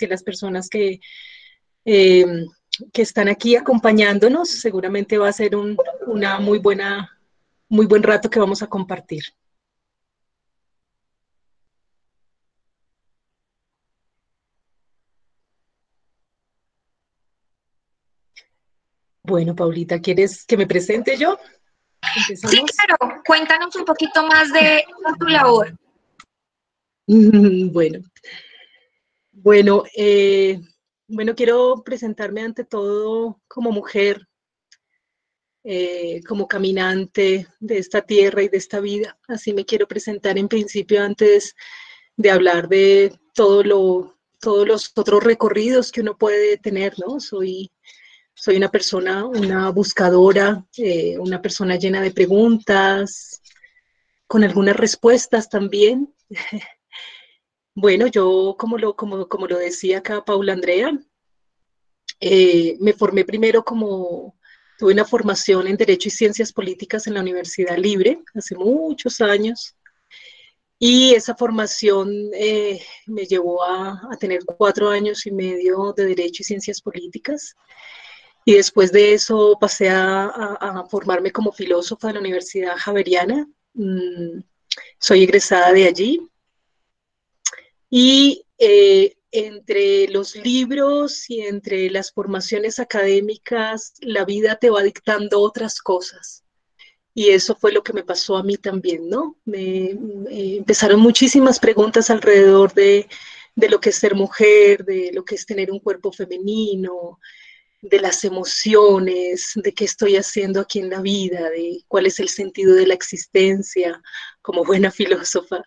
y a las personas eh, que están aquí acompañándonos. Seguramente va a ser una muy buen rato que vamos a compartir. Bueno, Paulita, ¿quieres que me presente yo? Sí, Empezamos. claro. Cuéntanos un poquito más de tu labor. Bueno, bueno, bueno, quiero presentarme ante todo como mujer, como caminante de esta tierra y de esta vida. Así me quiero presentar en principio antes de hablar de todos los otros recorridos que uno puede tener, ¿no? Soy una persona, una buscadora, una persona llena de preguntas, con algunas respuestas también. Bueno, yo, como lo decía acá Paula Andrea, me formé primero tuve una formación en Derecho y Ciencias Políticas en la Universidad Libre, hace muchos años, y esa formación me llevó a tener 4 años y medio de Derecho y Ciencias Políticas, y después de eso pasé a formarme como filósofa en la Universidad Javeriana. Soy egresada de allí, y entre los libros y entre las formaciones académicas, la vida te va dictando otras cosas. Y eso fue lo que me pasó a mí también, ¿no? Me empezaron muchísimas preguntas alrededor de lo que es ser mujer, de lo que es tener un cuerpo femenino, de las emociones, de qué estoy haciendo aquí en la vida, de cuál es el sentido de la existencia como buena filósofa.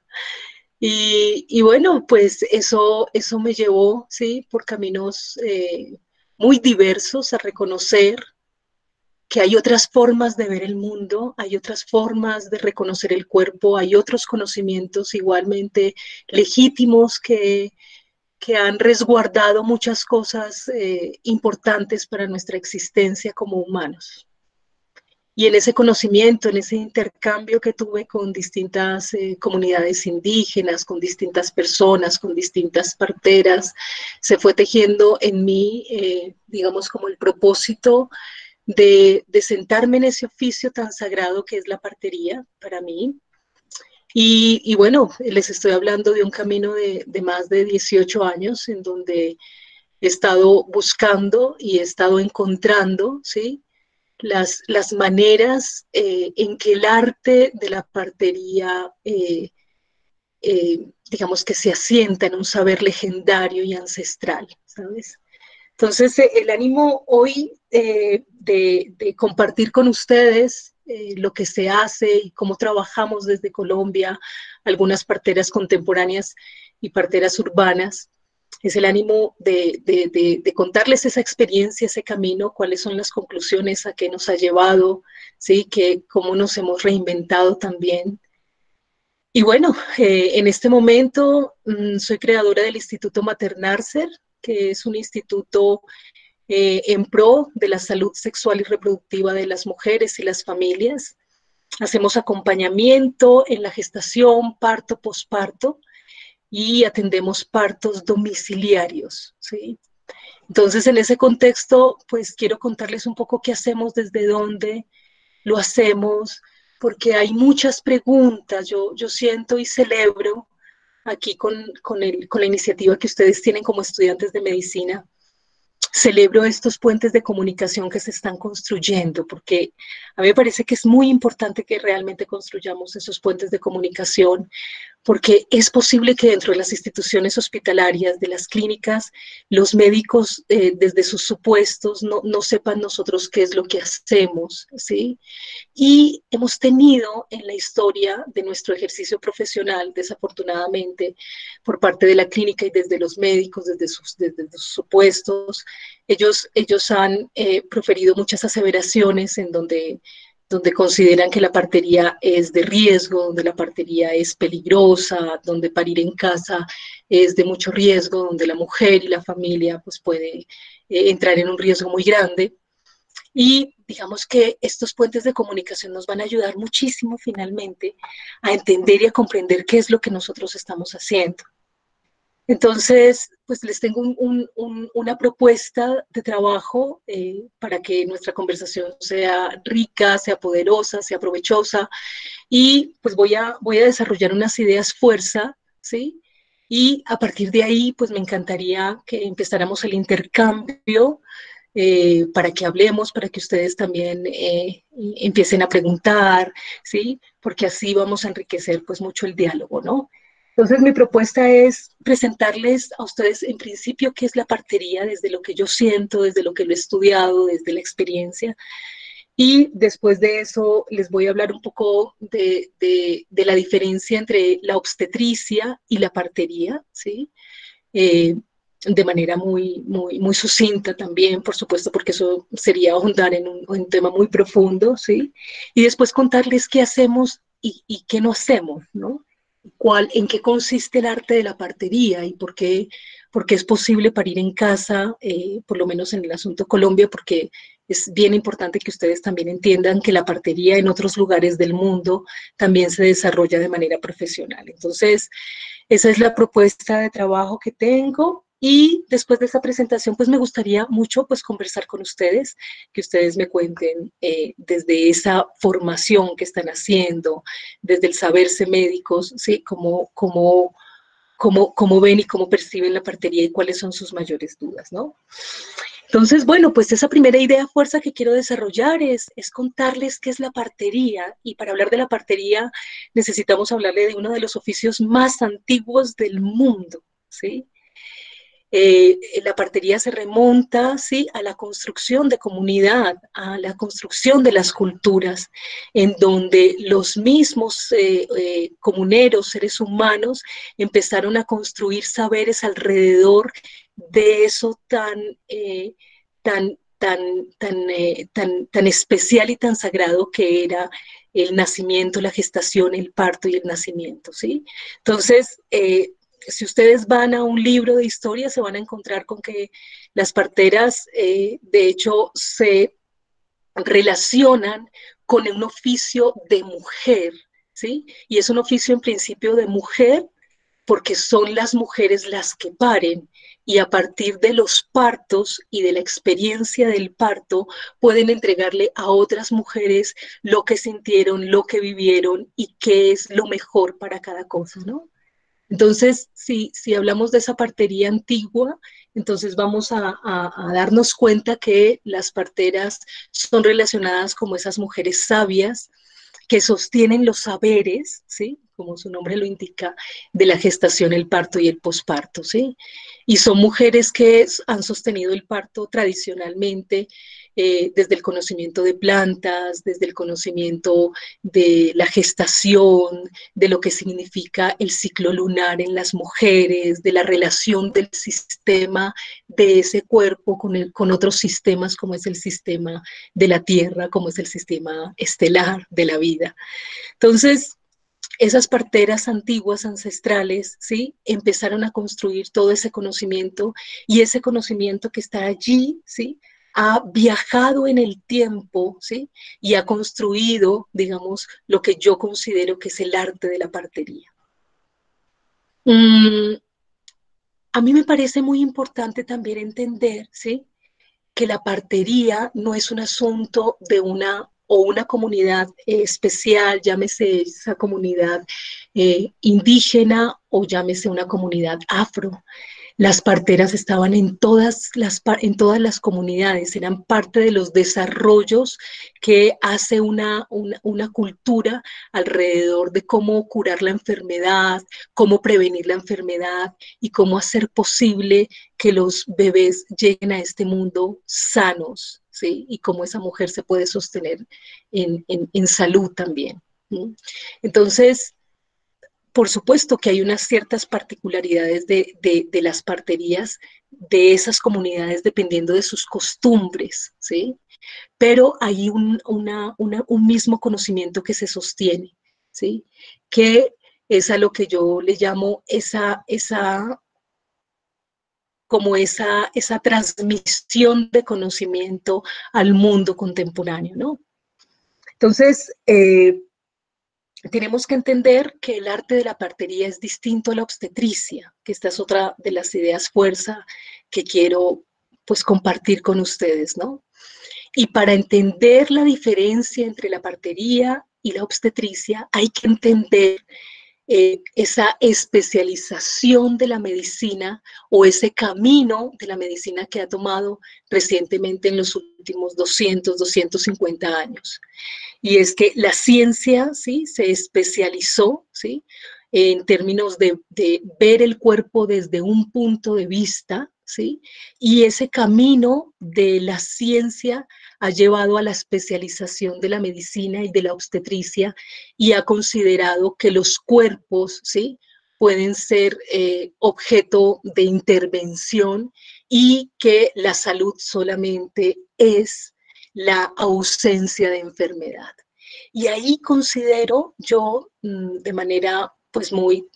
Y bueno, pues eso me llevó, ¿sí? Por caminos muy diversos a reconocer que hay otras formas de ver el mundo, hay otras formas de reconocer el cuerpo, hay otros conocimientos igualmente legítimos que han resguardado muchas cosas importantes para nuestra existencia como humanos. Y en ese conocimiento, en ese intercambio que tuve con distintas comunidades indígenas, con distintas personas, con distintas parteras, se fue tejiendo en mí, digamos, como el propósito de sentarme en ese oficio tan sagrado que es la partería para mí. Y bueno, les estoy hablando de un camino de más de 18 años en donde he estado buscando y he estado encontrando, ¿sí? Las maneras en que el arte de la partería, digamos que se asienta en un saber legendario y ancestral, ¿sabes? Entonces, el ánimo hoy de compartir con ustedes lo que se hace y cómo trabajamos desde Colombia, algunas parteras contemporáneas y parteras urbanas, es el ánimo de contarles esa experiencia, ese camino, cuáles son las conclusiones a qué nos ha llevado, ¿sí? Cómo nos hemos reinventado también. Y bueno, en este momento soy creadora del Instituto Maternarcer, que es un instituto en pro de la salud sexual y reproductiva de las mujeres y las familias. Hacemos acompañamiento en la gestación, parto, posparto y atendemos partos domiciliarios, ¿sí? Entonces, en ese contexto, pues quiero contarles un poco qué hacemos, desde dónde lo hacemos, porque hay muchas preguntas. Yo siento y celebro aquí con la iniciativa que ustedes tienen como estudiantes de medicina. Celebro estos puentes de comunicación que se están construyendo, porque a mí me parece que es muy importante que realmente construyamos esos puentes de comunicación, porque es posible que dentro de las instituciones hospitalarias, de las clínicas, los médicos desde sus supuestos no sepan nosotros qué es lo que hacemos, ¿sí? Y hemos tenido en la historia de nuestro ejercicio profesional, desafortunadamente, por parte de la clínica y desde los médicos, desde sus supuestos, ellos han proferido muchas aseveraciones en donde consideran que la partería es de riesgo, donde la partería es peligrosa, donde parir en casa es de mucho riesgo, donde la mujer y la familia pues puede entrar en un riesgo muy grande. Y digamos que estos puentes de comunicación nos van a ayudar muchísimo finalmente a entender y a comprender qué es lo que nosotros estamos haciendo. Entonces, pues les tengo una propuesta de trabajo para que nuestra conversación sea rica, sea poderosa, sea provechosa, y pues voy a desarrollar unas ideas fuerza, ¿sí? Y a partir de ahí, pues me encantaría que empezáramos el intercambio para que hablemos, para que ustedes también empiecen a preguntar, ¿sí? Porque así vamos a enriquecer pues mucho el diálogo, ¿no? Entonces mi propuesta es presentarles a ustedes en principio qué es la partería desde lo que yo siento, desde lo que lo he estudiado, desde la experiencia, y después de eso les voy a hablar un poco de la diferencia entre la obstetricia y la partería, ¿sí? Eh, de manera muy sucinta también, por supuesto, porque eso sería ahondar en un tema muy profundo, ¿sí? Y después contarles qué hacemos y qué no hacemos, ¿no? En qué consiste el arte de la partería y por qué es posible parir en casa, por lo menos en el asunto Colombia, porque es bien importante que ustedes también entiendan que la partería en otros lugares del mundo también se desarrolla de manera profesional. Entonces, esa es la propuesta de trabajo que tengo. Y después de esta presentación, pues me gustaría mucho pues conversar con ustedes, que ustedes me cuenten desde esa formación que están haciendo, desde el saberse médicos, ¿sí? Cómo ven y cómo perciben la partería y cuáles son sus mayores dudas, ¿no? Entonces, bueno, pues esa primera idea fuerza que quiero desarrollar es contarles qué es la partería. Y para hablar de la partería necesitamos hablarle de uno de los oficios más antiguos del mundo, ¿sí? La partería se remonta, ¿sí? A la construcción de comunidad, a la construcción de las culturas, en donde los mismos comuneros, seres humanos, empezaron a construir saberes alrededor de eso tan especial y tan sagrado que era el nacimiento, la gestación, el parto y el nacimiento, ¿sí? Entonces, si ustedes van a un libro de historia, se van a encontrar con que las parteras, de hecho, se relacionan con un oficio de mujer, ¿sí? Y es un oficio en principio de mujer porque son las mujeres las que paren y a partir de los partos y de la experiencia del parto pueden entregarle a otras mujeres lo que sintieron, lo que vivieron y qué es lo mejor para cada cosa, ¿no? Entonces, si hablamos de esa partería antigua, entonces vamos a darnos cuenta que las parteras son relacionadas como esas mujeres sabias que sostienen los saberes, ¿sí? Como su nombre lo indica, de la gestación, el parto y el posparto, ¿sí? Y son mujeres que han sostenido el parto tradicionalmente desde el conocimiento de plantas, desde el conocimiento de la gestación, de lo que significa el ciclo lunar en las mujeres, de la relación del sistema de ese cuerpo con otros sistemas, como es el sistema de la Tierra, como es el sistema estelar de la vida. Entonces, esas parteras antiguas, ancestrales, ¿sí? Empezaron a construir todo ese conocimiento y ese conocimiento que está allí, ¿sí? Ha viajado en el tiempo, ¿sí? Y ha construido, digamos, lo que yo considero que es el arte de la partería. A mí me parece muy importante también entender, ¿sí? Que la partería no es un asunto de una comunidad especial, llámese esa comunidad indígena o llámese una comunidad afro. Las parteras estaban en todas las comunidades, eran parte de los desarrollos que hace una cultura alrededor de cómo curar la enfermedad, cómo prevenir la enfermedad y cómo hacer posible que los bebés lleguen a este mundo sanos, ¿sí? Y cómo esa mujer se puede sostener en salud también. ¿Sí? Entonces, por supuesto que hay unas ciertas particularidades de las parterías de esas comunidades dependiendo de sus costumbres, ¿sí? Pero hay un mismo conocimiento que se sostiene, ¿sí? Que es a lo que yo le llamo esa transmisión de conocimiento al mundo contemporáneo, ¿no? Entonces, tenemos que entender que el arte de la partería es distinto a la obstetricia, que esta es otra de las ideas fuerza que quiero pues compartir con ustedes, ¿no? Y para entender la diferencia entre la partería y la obstetricia, hay que entender esa especialización de la medicina o ese camino de la medicina que ha tomado recientemente en los últimos 250 años. Y es que la ciencia, ¿sí?, se especializó, ¿sí?, en términos de ver el cuerpo desde un punto de vista, ¿sí? Y ese camino de la ciencia ha llevado a la especialización de la medicina y de la obstetricia y ha considerado que los cuerpos, ¿sí?, pueden ser objeto de intervención y que la salud solamente es la ausencia de enfermedad. Y ahí considero yo, de manera pues muy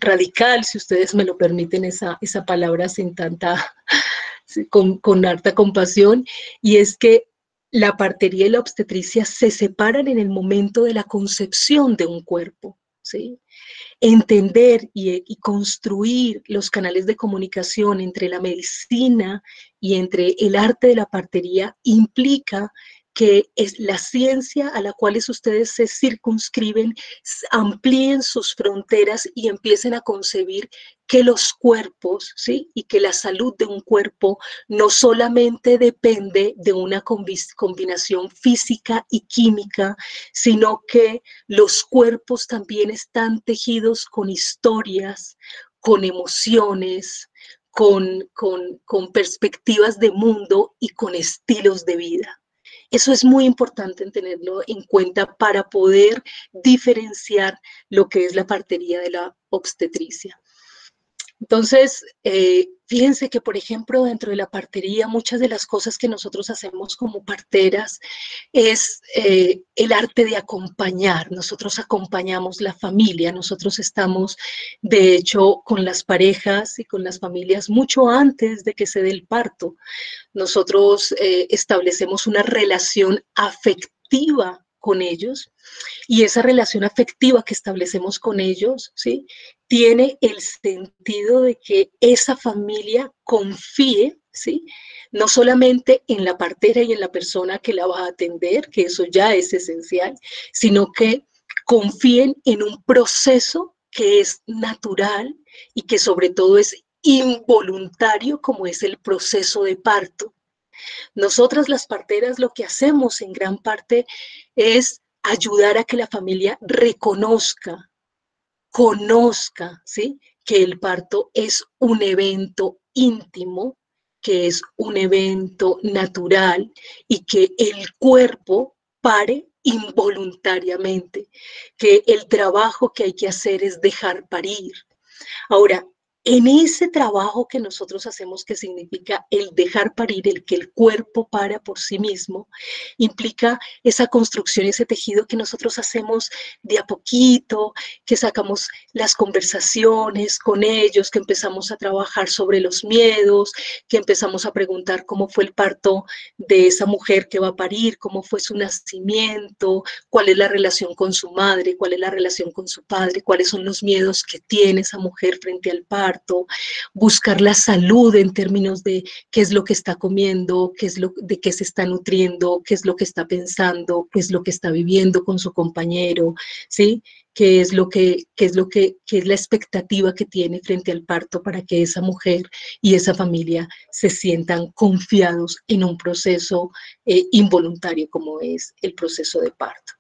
radical, si ustedes me lo permiten, esa palabra sin tanta, con harta compasión, y es que la partería y la obstetricia se separan en el momento de la concepción de un cuerpo, ¿sí? Entender y construir los canales de comunicación entre la medicina y entre el arte de la partería implica que es la ciencia a la cual ustedes se circunscriben, amplíen sus fronteras y empiecen a concebir que los cuerpos, ¿sí?, y que la salud de un cuerpo no solamente depende de una combinación física y química, sino que los cuerpos también están tejidos con historias, con emociones, con perspectivas de mundo y con estilos de vida. Eso es muy importante tenerlo en cuenta para poder diferenciar lo que es la partería de la obstetricia. Entonces, fíjense que, por ejemplo, dentro de la partería, muchas de las cosas que nosotros hacemos como parteras es el arte de acompañar. Nosotros acompañamos la familia, nosotros estamos, de hecho, con las parejas y con las familias mucho antes de que se dé el parto. Nosotros establecemos una relación afectiva con ellos y esa relación afectiva que establecemos con ellos, ¿sí?, tiene el sentido de que esa familia confíe, ¿sí?, no solamente en la partera y en la persona que la va a atender, que eso ya es esencial, sino que confíen en un proceso que es natural y que sobre todo es involuntario, como es el proceso de parto. Nosotras las parteras lo que hacemos en gran parte es ayudar a que la familia reconozca, conozca, ¿sí?, que el parto es un evento íntimo, que es un evento natural y que el cuerpo pare involuntariamente, que el trabajo que hay que hacer es dejar parir. Ahora, en ese trabajo que nosotros hacemos, que significa el dejar parir, el que el cuerpo para por sí mismo, implica esa construcción, ese tejido que nosotros hacemos de a poquito, que sacamos las conversaciones con ellos, que empezamos a trabajar sobre los miedos, que empezamos a preguntar cómo fue el parto de esa mujer que va a parir, cómo fue su nacimiento, cuál es la relación con su madre, cuál es la relación con su padre, cuáles son los miedos que tiene esa mujer frente al parto, buscar la salud en términos de qué es lo que está comiendo, de qué se está nutriendo, qué es lo que está pensando, qué es lo que está viviendo con su compañero, ¿sí? Qué es la expectativa que tiene frente al parto para que esa mujer y esa familia se sientan confiados en un proceso involuntario como es el proceso de parto.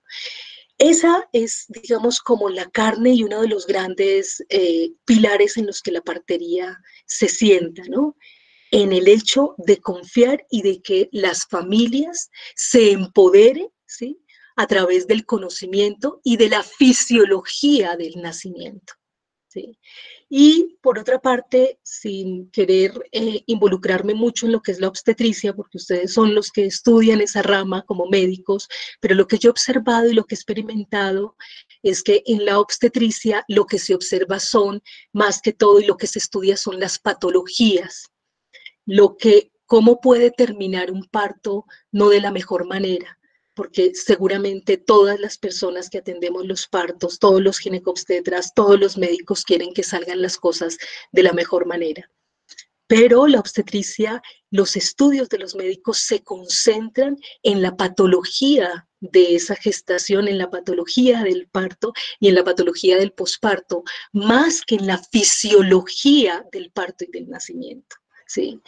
Esa es, digamos, como la carne y uno de los grandes pilares en los que la partería se sienta, ¿no? En el hecho de confiar y de que las familias se empoderen, ¿sí?, a través del conocimiento y de la fisiología del nacimiento, ¿sí? Y por otra parte, sin querer involucrarme mucho en lo que es la obstetricia, porque ustedes son los que estudian esa rama como médicos, pero lo que yo he observado y lo que he experimentado es que en la obstetricia lo que se observa son, más que todo, y lo que se estudia son las patologías, cómo puede terminar un parto no de la mejor manera, porque seguramente todas las personas que atendemos los partos, todos los ginecobstetras, todos los médicos quieren que salgan las cosas de la mejor manera. Pero la obstetricia, los estudios de los médicos se concentran en la patología de esa gestación, en la patología del parto y en la patología del posparto, más que en la fisiología del parto y del nacimiento. ¿Sí?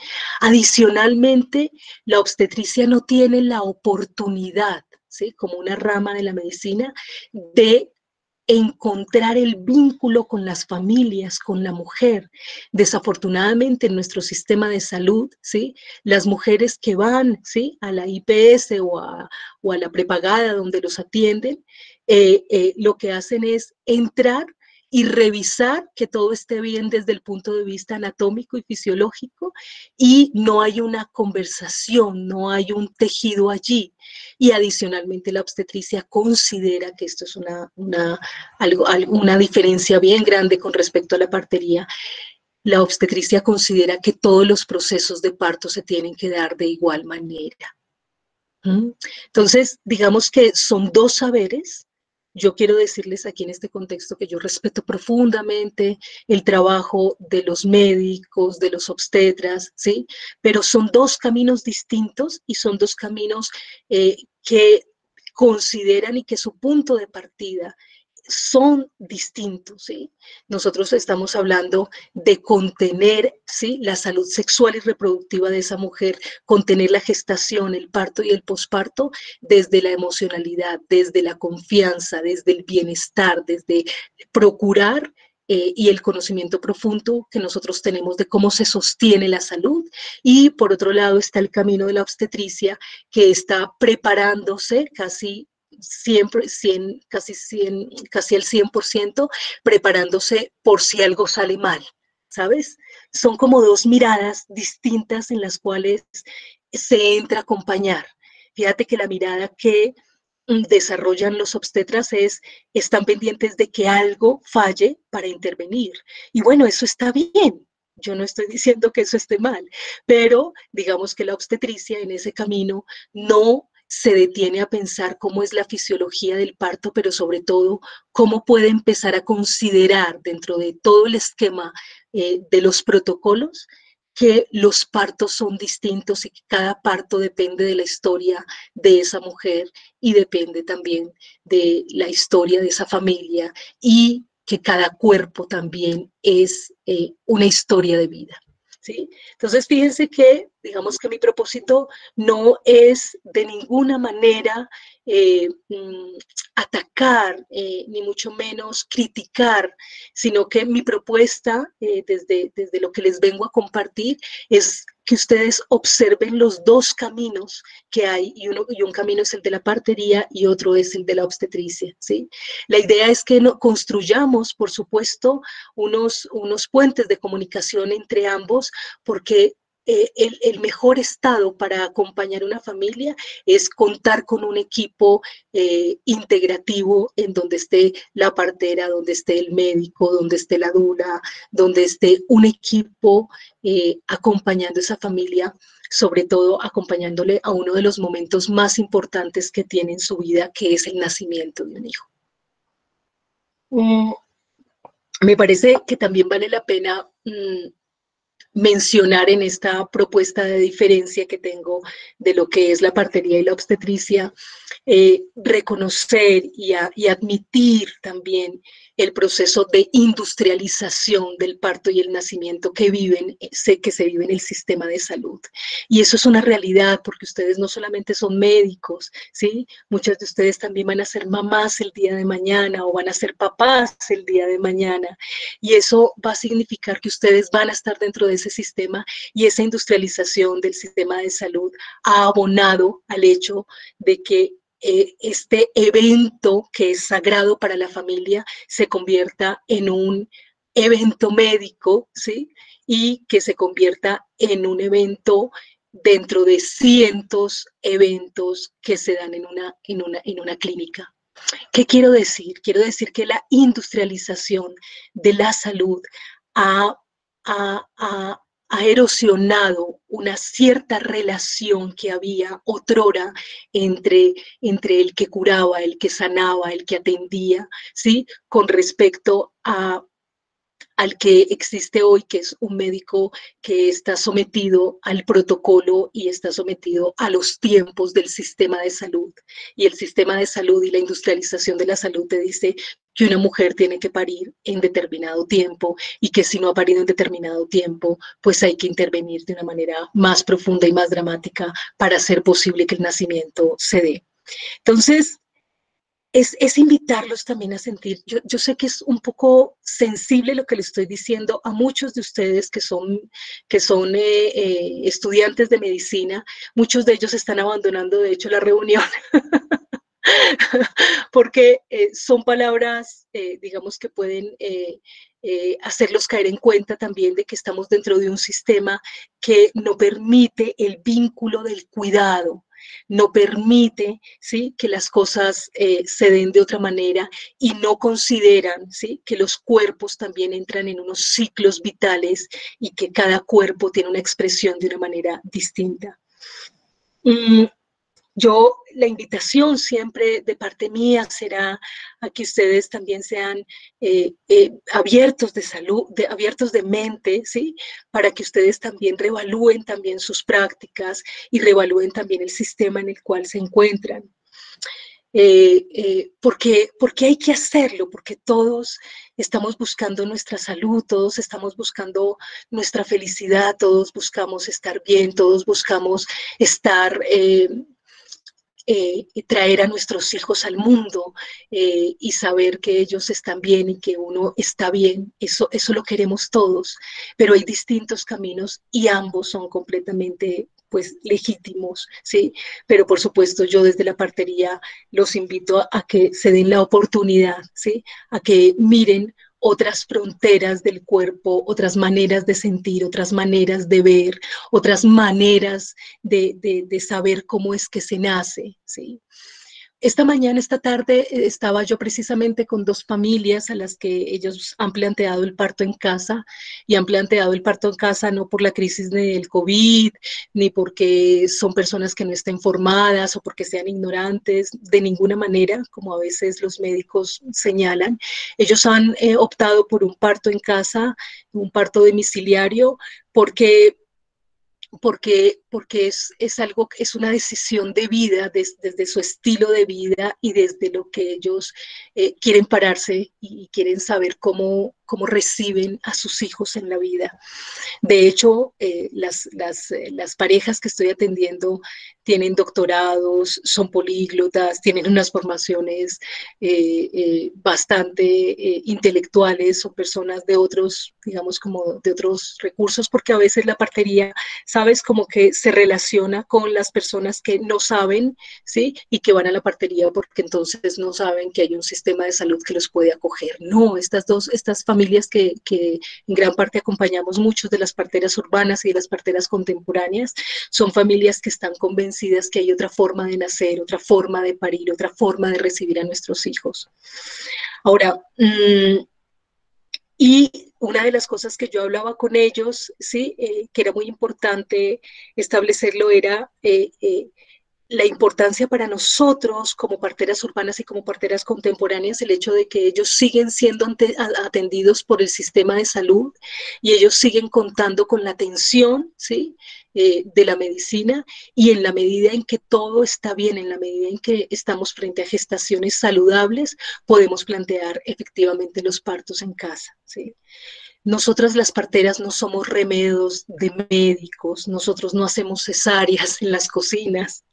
Adicionalmente, la obstetricia no tiene la oportunidad, ¿sí? Como una rama de la medicina, de encontrar el vínculo con las familias, con la mujer. Desafortunadamente en nuestro sistema de salud, ¿sí? Las mujeres que van, ¿sí? A la IPS o a la prepagada donde los atienden, lo que hacen es entrar y revisar que todo esté bien desde el punto de vista anatómico y fisiológico, y no hay una conversación, no hay un tejido allí. Y adicionalmente la obstetricia considera que esto es una diferencia bien grande con respecto a la partería. La obstetricia considera que todos los procesos de parto se tienen que dar de igual manera. Entonces, digamos que son dos saberes. Yo quiero decirles aquí en este contexto que yo respeto profundamente el trabajo de los médicos, de los obstetras, ¿sí? Pero son dos caminos distintos y son dos caminos que consideran y que su punto de partida son distintos, ¿sí? Nosotros estamos hablando de contener, ¿sí? La salud sexual y reproductiva de esa mujer, contener la gestación, el parto y el posparto desde la emocionalidad, desde la confianza, desde el bienestar, desde procurar y el conocimiento profundo que nosotros tenemos de cómo se sostiene la salud. Y por otro lado está el camino de la obstetricia, que está preparándose siempre, casi el 100%, preparándose por si algo sale mal, ¿sabes? Son como dos miradas distintas en las cuales se entra a acompañar. Fíjate que la mirada que desarrollan los obstetras están pendientes de que algo falle para intervenir. Y bueno, eso está bien. Yo no estoy diciendo que eso esté mal, pero digamos que la obstetricia en ese camino no se detiene a pensar cómo es la fisiología del parto, pero sobre todo cómo puede empezar a considerar dentro de todo el esquema de los protocolos que los partos son distintos y que cada parto depende de la historia de esa mujer y depende también de la historia de esa familia, y que cada cuerpo también es una historia de vida. ¿Sí? Entonces, fíjense que, digamos que mi propósito no es de ninguna manera atacar, ni mucho menos criticar, sino que mi propuesta, desde lo que les vengo a compartir, es que ustedes observen los dos caminos que hay, y un camino es el de la partería y otro es el de la obstetricia, ¿sí? La idea es que construyamos, por supuesto, unos puentes de comunicación entre ambos, porque el mejor estado para acompañar a una familia es contar con un equipo integrativo en donde esté la partera, donde esté el médico, donde esté la dula, donde esté un equipo acompañando a esa familia, sobre todo acompañándole a uno de los momentos más importantes que tiene en su vida, que es el nacimiento de un hijo. Me parece que también vale la pena mencionar en esta propuesta de diferencia que tengo de lo que es la partería y la obstetricia, reconocer y admitir también el proceso de industrialización del parto y el nacimiento que se vive en el sistema de salud. Y eso es una realidad, porque ustedes no solamente son médicos, ¿sí? Muchas de ustedes también van a ser mamás el día de mañana o van a ser papás el día de mañana. Y eso va a significar que ustedes van a estar dentro de ese sistema, y esa industrialización del sistema de salud ha abonado al hecho de que este evento que es sagrado para la familia se convierta en un evento médico, ¿sí? Y que se convierta en un evento dentro de cientos eventos que se dan en una clínica. ¿Qué quiero decir? Quiero decir que la industrialización de la salud ha erosionado una cierta relación que había otrora entre el que curaba, el que sanaba, el que atendía, ¿sí? Con respecto al que existe hoy, que es un médico que está sometido al protocolo y está sometido a los tiempos del sistema de salud. Y el sistema de salud y la industrialización de la salud te dice que una mujer tiene que parir en determinado tiempo y que si no ha parido en determinado tiempo, pues hay que intervenir de una manera más profunda y más dramática para hacer posible que el nacimiento se dé. Entonces, es invitarlos también a sentir, yo sé que es un poco sensible lo que le estoy diciendo a muchos de ustedes que son estudiantes de medicina, muchos de ellos están abandonando de hecho la reunión, porque son palabras, digamos, que pueden hacerlos caer en cuenta también de que estamos dentro de un sistema que no permite el vínculo del cuidado, no permite, ¿sí?, que las cosas se den de otra manera y no consideran, ¿sí?, que los cuerpos también entran en unos ciclos vitales y que cada cuerpo tiene una expresión de una manera distinta. La invitación siempre de parte mía será a que ustedes también sean abiertos de salud, abiertos de mente, ¿sí? Para que ustedes también reevalúen también sus prácticas y reevalúen también el sistema en el cual se encuentran. Porque hay que hacerlo, porque todos estamos buscando nuestra salud, todos estamos buscando nuestra felicidad, todos buscamos estar bien, todos buscamos estar... traer a nuestros hijos al mundo y saber que ellos están bien y que uno está bien, eso lo queremos todos, pero hay distintos caminos y ambos son completamente pues legítimos, ¿sí? Pero por supuesto yo desde la partería los invito a que se den la oportunidad, ¿sí? A que miren otras fronteras del cuerpo, otras maneras de sentir, otras maneras de ver, otras maneras de saber cómo es que se nace, ¿sí? Esta tarde, estaba yo precisamente con dos familias a las que ellos han planteado el parto en casa y han planteado el parto en casa no por la crisis del COVID, ni porque son personas que no estén formadas o porque sean ignorantes, de ninguna manera, como a veces los médicos señalan. Ellos han optado por un parto en casa, un parto domiciliario, porque es algo, es una decisión de vida desde su estilo de vida y desde lo que ellos quieren pararse y quieren saber cómo reciben a sus hijos en la vida. De hecho, las parejas que estoy atendiendo tienen doctorados, son políglotas, tienen unas formaciones bastante intelectuales, son personas de otros, digamos, como de otros recursos, porque a veces la partería, sabes, como que se relaciona con las personas que no saben, ¿sí? Y que van a la partería porque entonces no saben que hay un sistema de salud que los puede acoger. No, estas familias que en gran parte acompañamos muchos de las parteras urbanas y de las parteras contemporáneas, son familias que están convencidas que hay otra forma de nacer, otra forma de parir, otra forma de recibir a nuestros hijos. Ahora, y una de las cosas que yo hablaba con ellos, ¿sí? Que era muy importante establecerlo, era la importancia para nosotros como parteras urbanas y como parteras contemporáneas, el hecho de que ellos siguen siendo atendidos por el sistema de salud y ellos siguen contando con la atención, ¿sí? De la medicina, y en la medida en que todo está bien, en la medida en que estamos frente a gestaciones saludables, podemos plantear efectivamente los partos en casa, ¿sí? Nosotras las parteras no somos remedios de médicos, nosotros no hacemos cesáreas en las cocinas,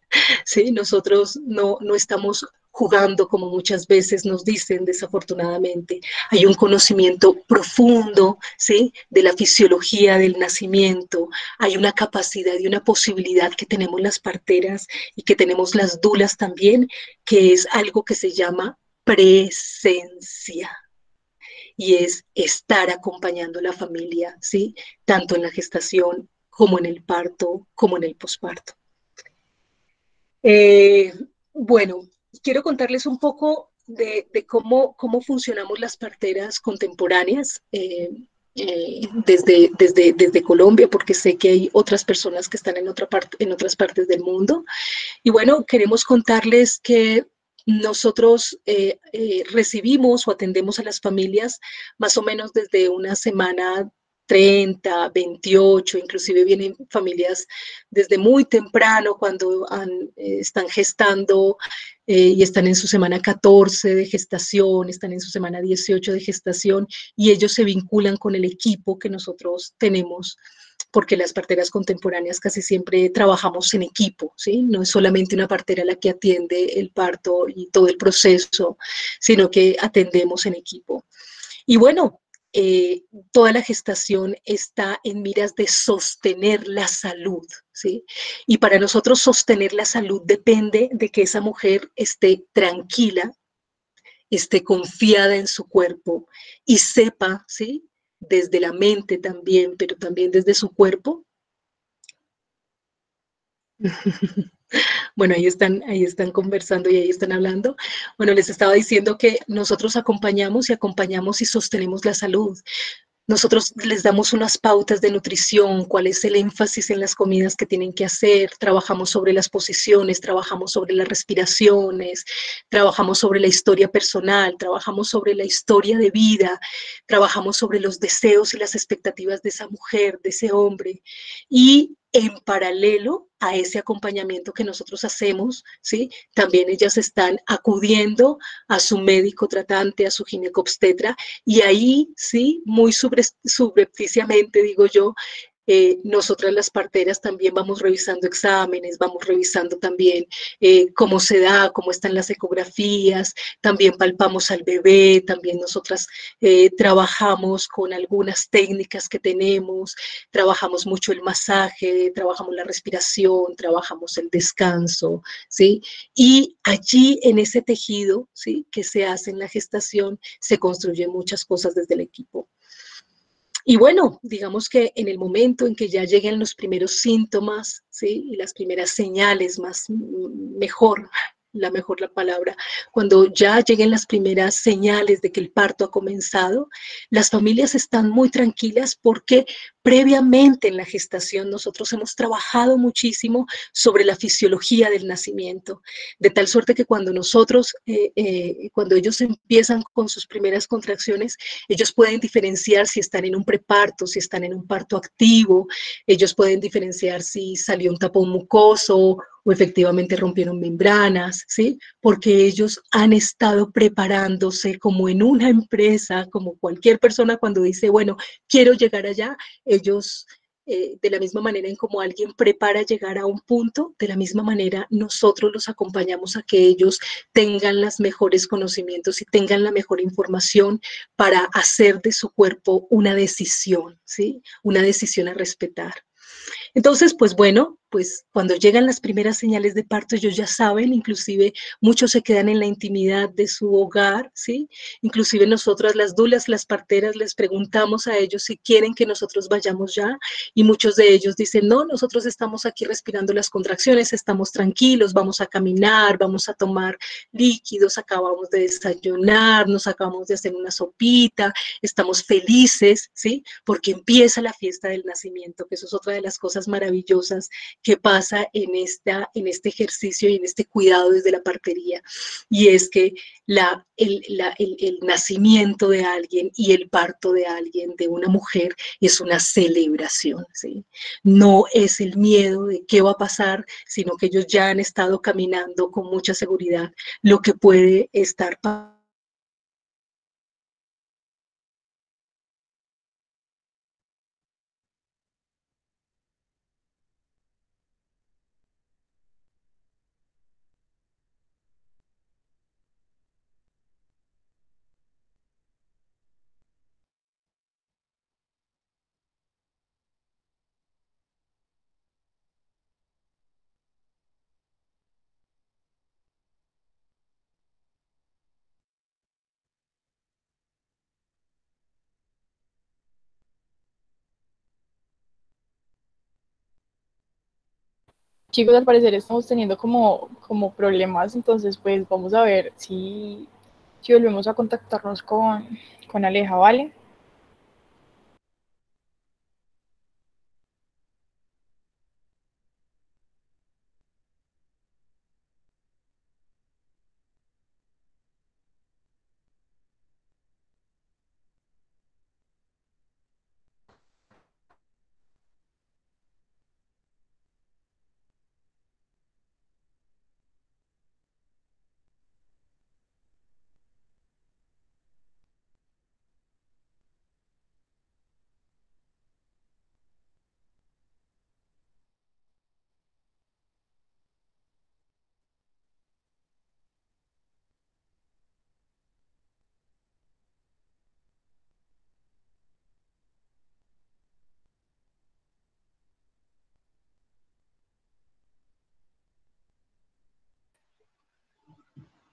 ¿sí? Nosotros no estamos jugando como muchas veces nos dicen desafortunadamente. Hay un conocimiento profundo, ¿sí?, de la fisiología del nacimiento, hay una capacidad y una posibilidad que tenemos las parteras y que tenemos las dulas también, que es algo que se llama presencia. Y es estar acompañando a la familia, ¿sí? Tanto en la gestación como en el parto, como en el posparto. Bueno, quiero contarles un poco de cómo funcionamos las parteras contemporáneas. desde Colombia, porque sé que hay otras personas que están en otras partes del mundo. Y bueno, queremos contarles que nosotros recibimos o atendemos a las familias más o menos desde una semana 30, 28, inclusive vienen familias desde muy temprano cuando están gestando y están en su semana 14 de gestación, están en su semana 18 de gestación y ellos se vinculan con el equipo que nosotros tenemos porque las parteras contemporáneas casi siempre trabajamos en equipo, ¿sí? No es solamente una partera la que atiende el parto y todo el proceso, sino que atendemos en equipo. Y bueno, toda la gestación está en miras de sostener la salud, ¿sí? Y para nosotros sostener la salud depende de que esa mujer esté tranquila, esté confiada en su cuerpo y sepa, ¿sí? Desde la mente también, pero también desde su cuerpo. Bueno, ahí están conversando y ahí están hablando. Bueno, les estaba diciendo que nosotros acompañamos y acompañamos y sostenemos la salud. Nosotros les damos unas pautas de nutrición, cuál es el énfasis en las comidas que tienen que hacer, trabajamos sobre las posiciones, trabajamos sobre las respiraciones, trabajamos sobre la historia personal, trabajamos sobre la historia de vida, trabajamos sobre los deseos y las expectativas de esa mujer, de ese hombre. Y en paralelo a ese acompañamiento que nosotros hacemos, ¿sí? También ellas están acudiendo a su médico tratante, a su ginecobstetra, y ahí, sí, muy subrepticiamente, digo yo, nosotras las parteras también vamos revisando exámenes, vamos revisando también cómo se da, cómo están las ecografías, también palpamos al bebé, también nosotras trabajamos con algunas técnicas que tenemos, trabajamos mucho el masaje, trabajamos la respiración, trabajamos el descanso, ¿sí? Y allí en ese tejido, ¿sí? Que se hace en la gestación, se construyen muchas cosas desde el equipo. Y bueno, digamos que en el momento en que ya lleguen los primeros síntomas, ¿sí? Y las primeras señales mejor, la palabra, cuando ya lleguen las primeras señales de que el parto ha comenzado, las familias están muy tranquilas porque previamente en la gestación nosotros hemos trabajado muchísimo sobre la fisiología del nacimiento, de tal suerte que cuando ellos empiezan con sus primeras contracciones, ellos pueden diferenciar si están en un preparto, si están en un parto activo, ellos pueden diferenciar si salió un tapón mucoso o efectivamente rompieron membranas, ¿sí? Porque ellos han estado preparándose como en una empresa, como cualquier persona cuando dice, bueno, quiero llegar allá, ellos de la misma manera en como alguien prepara llegar a un punto, de la misma manera nosotros los acompañamos a que ellos tengan los mejores conocimientos y tengan la mejor información para hacer de su cuerpo una decisión, ¿sí? Una decisión a respetar. Entonces, pues bueno, pues cuando llegan las primeras señales de parto, ellos ya saben, inclusive muchos se quedan en la intimidad de su hogar, ¿sí? Inclusive nosotras las dulas, las parteras, les preguntamos a ellos si quieren que nosotros vayamos ya y muchos de ellos dicen, no, nosotros estamos aquí respirando las contracciones, estamos tranquilos, vamos a caminar, vamos a tomar líquidos, acabamos de desayunar, nos acabamos de hacer una sopita, estamos felices, ¿sí? Porque empieza la fiesta del nacimiento, que eso es otra de las cosas maravillosas que pasa en este ejercicio y en este cuidado desde la partería. Y es que el nacimiento de alguien y el parto de alguien, de una mujer, es una celebración, ¿sí? No es el miedo de qué va a pasar, sino que ellos ya han estado caminando con mucha seguridad lo que puede estar pasando. Chicos, al parecer estamos teniendo como problemas, entonces pues vamos a ver si volvemos a contactarnos con Aleja, ¿vale?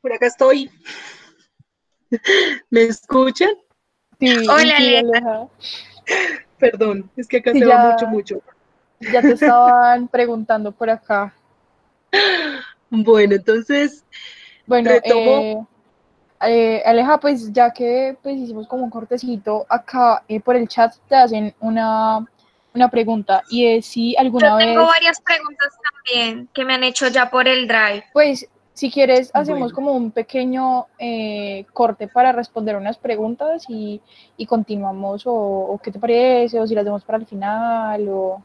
por acá estoy. ¿Me escuchan? Sí, Hola, sí, Aleja. Aleja. Perdón, es que acá Sí, se va mucho, ya, mucho. ya te estaban preguntando por acá. Bueno, entonces Bueno, retomo. Aleja, pues ya que pues, hicimos como un cortecito acá por el chat, te hacen una pregunta y es si Yo alguna tengo vez, varias preguntas también que me han hecho ya por el Drive. pues si quieres, hacemos Bueno, como un pequeño corte para responder unas preguntas y continuamos o qué te parece o si las demos para el final o...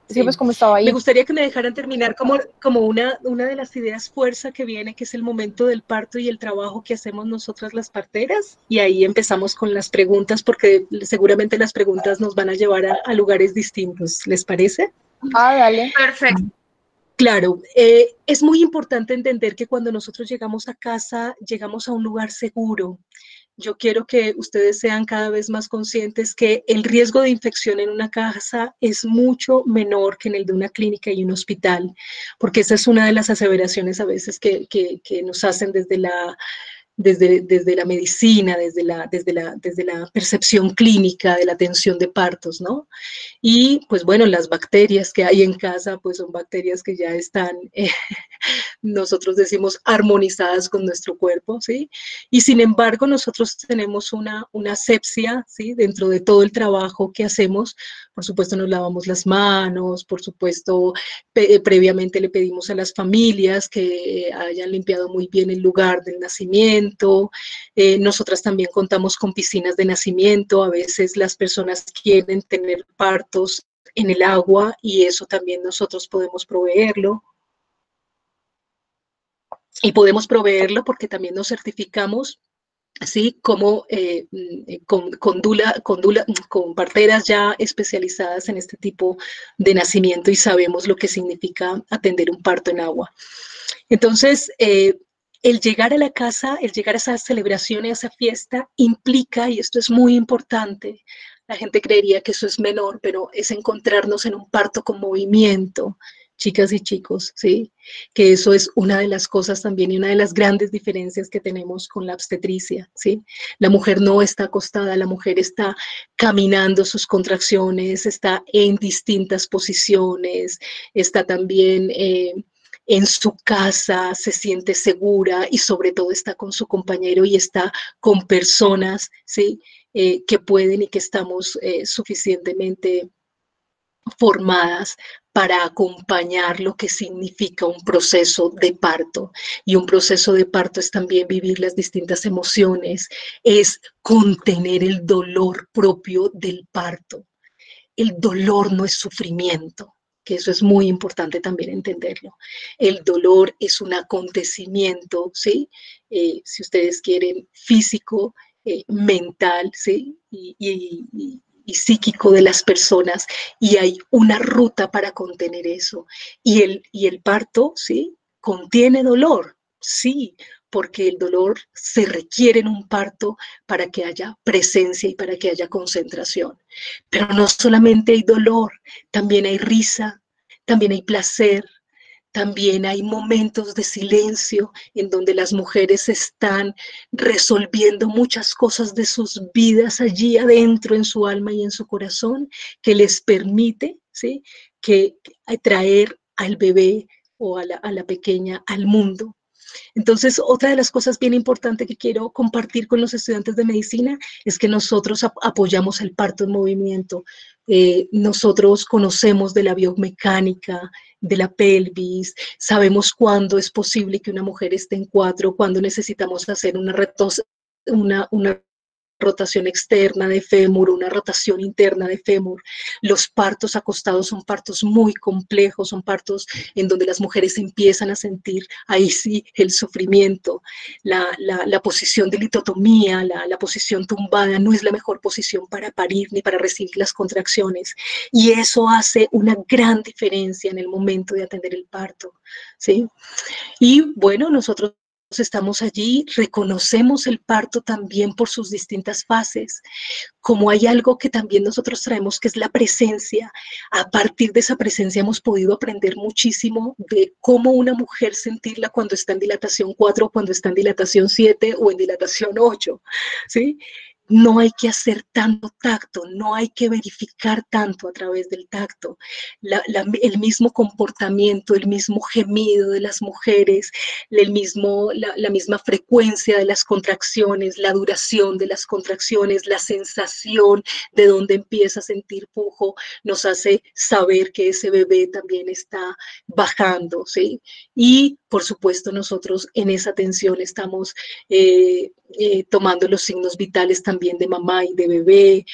Es que pues sí. como estaba Me ahí. gustaría que me dejaran terminar como una de las ideas fuerza que viene, que es el momento del parto y el trabajo que hacemos nosotras las parteras. Y ahí empezamos con las preguntas, porque seguramente las preguntas nos van a llevar a lugares distintos. ¿Les parece? Ah, dale. Perfecto. Claro, es muy importante entender que cuando nosotros llegamos a casa, llegamos a un lugar seguro. Yo quiero que ustedes sean cada vez más conscientes que el riesgo de infección en una casa es mucho menor que en el de una clínica y un hospital, porque esa es una de las aseveraciones a veces que nos hacen desde la medicina, desde la percepción clínica de la atención de partos, ¿no? Y pues bueno, las bacterias que hay en casa, pues son bacterias que ya están nosotros decimos armonizadas con nuestro cuerpo, ¿sí? Y sin embargo, nosotros tenemos una asepsia, ¿sí? Dentro de todo el trabajo que hacemos, por supuesto nos lavamos las manos, por supuesto previamente le pedimos a las familias que hayan limpiado muy bien el lugar del nacimiento. Nosotras también contamos con piscinas de nacimiento, a veces las personas quieren tener partos en el agua y eso también nosotros podemos proveerlo. Y podemos proveerlo porque también nos certificamos, así como con parteras ya especializadas en este tipo de nacimiento y sabemos lo que significa atender un parto en agua. Entonces, el llegar a la casa, el llegar a esa celebración, a esa fiesta, implica, y esto es muy importante, la gente creería que eso es menor, pero es encontrarnos en un parto con movimiento, chicas y chicos, ¿sí? Que eso es una de las cosas también y una de las grandes diferencias que tenemos con la obstetricia, ¿sí? La mujer no está acostada, la mujer está caminando sus contracciones, está en distintas posiciones, está también en su casa, se siente segura y sobre todo está con su compañero y está con personas, ¿sí? Que pueden y que estamos suficientemente formadas para acompañar lo que significa un proceso de parto. Y un proceso de parto es también vivir las distintas emociones, es contener el dolor propio del parto. El dolor no es sufrimiento, que eso es muy importante también entenderlo. El dolor es un acontecimiento, ¿sí? Si ustedes quieren, físico, mental, ¿sí? Y psíquico de las personas, y hay una ruta para contener eso. Y el parto, ¿sí? Contiene dolor, sí, porque el dolor se requiere en un parto para que haya presencia y para que haya concentración. Pero no solamente hay dolor, también hay risa, también hay placer, también hay momentos de silencio en donde las mujeres están resolviendo muchas cosas de sus vidas allí adentro en su alma y en su corazón que les permite, ¿sí? que traer al bebé o a la pequeña al mundo. Entonces, otra de las cosas bien importantes que quiero compartir con los estudiantes de medicina es que nosotros apoyamos el parto en movimiento. Nosotros conocemos de la biomecánica, de la pelvis, sabemos cuándo es posible que una mujer esté en 4, cuándo necesitamos hacer una rotación externa de fémur, una rotación interna de fémur. Los partos acostados son partos muy complejos, son partos en donde las mujeres empiezan a sentir ahí sí el sufrimiento. La posición de litotomía, la posición tumbada no es la mejor posición para parir ni para recibir las contracciones. Y eso hace una gran diferencia en el momento de atender el parto, ¿sí? Y bueno, nosotros estamos allí, reconocemos el parto también por sus distintas fases, como hay algo que también nosotros traemos que es la presencia. A partir de esa presencia hemos podido aprender muchísimo de cómo una mujer sentirla cuando está en dilatación 4, cuando está en dilatación 7 o en dilatación 8, ¿sí? No hay que hacer tanto tacto, no hay que verificar tanto a través del tacto. El mismo comportamiento, el mismo gemido de las mujeres, la misma frecuencia de las contracciones, la duración de las contracciones, la sensación de dónde empieza a sentir pujo, nos hace saber que ese bebé también está bajando, ¿sí? Y, por supuesto, nosotros en esa atención estamos tomando los signos vitales también de mamá y de bebé.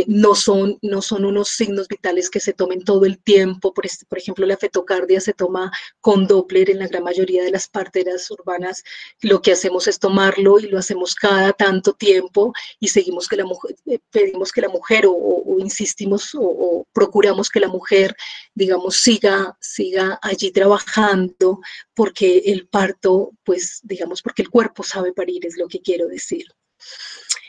No son unos signos vitales que se tomen todo el tiempo. Por ejemplo, la fetocardia se toma con Doppler en la gran mayoría de las parteras urbanas. Lo que hacemos es tomarlo y lo hacemos cada tanto tiempo y seguimos que la mujer, pedimos que la mujer o insistimos o procuramos que la mujer, digamos, siga allí trabajando, porque el parto, pues, digamos, porque el cuerpo sabe parir, es lo que quiero decir.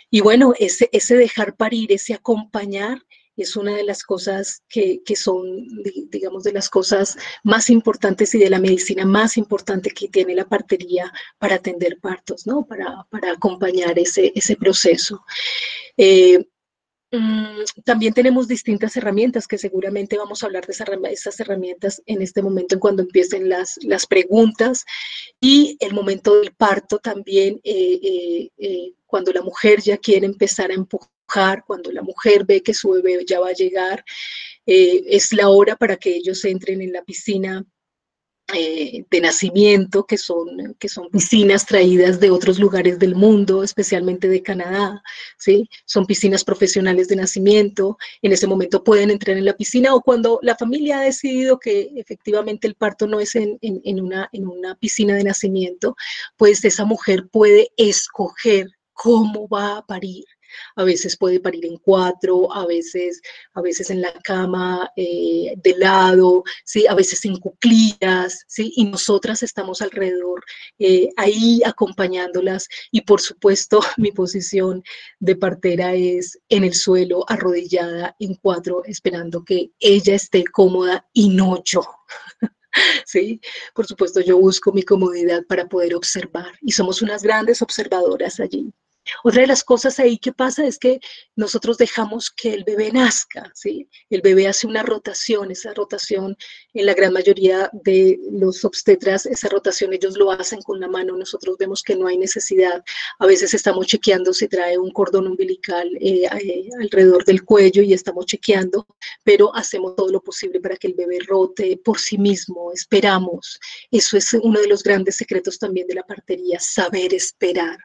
Y bueno, ese dejar parir, ese acompañar, es una de las cosas que son, digamos, de las cosas más importantes y de la medicina más importante que tiene la partería para atender partos, ¿no? Para acompañar ese proceso. También tenemos distintas herramientas que seguramente vamos a hablar de esas herramientas en este momento, en cuando empiecen las preguntas, y el momento del parto también, cuando la mujer ya quiere empezar a empujar, cuando la mujer ve que su bebé ya va a llegar, es la hora para que ellos entren en la piscina de nacimiento, que son piscinas traídas de otros lugares del mundo, especialmente de Canadá, ¿sí? Son piscinas profesionales de nacimiento. En ese momento pueden entrar en la piscina, o cuando la familia ha decidido que efectivamente el parto no es en una piscina de nacimiento, pues esa mujer puede escoger cómo va a parir. A veces puede parir en 4, a veces en la cama, de lado, ¿sí? A veces en cuclillas, ¿sí? Y nosotras estamos alrededor, ahí acompañándolas. Y por supuesto, mi posición de partera es en el suelo, arrodillada en 4, esperando que ella esté cómoda y no yo. ¿Sí? Por supuesto, yo busco mi comodidad para poder observar, y somos unas grandes observadoras allí. Otra de las cosas ahí que pasa es que nosotros dejamos que el bebé nazca, ¿sí? El bebé hace una rotación, esa rotación en la gran mayoría de los obstetras, esa rotación ellos lo hacen con la mano, nosotros vemos que no hay necesidad. A veces estamos chequeando si trae un cordón umbilical alrededor del cuello y estamos chequeando, pero hacemos todo lo posible para que el bebé rote por sí mismo, esperamos. Eso es uno de los grandes secretos también de la partería, saber esperar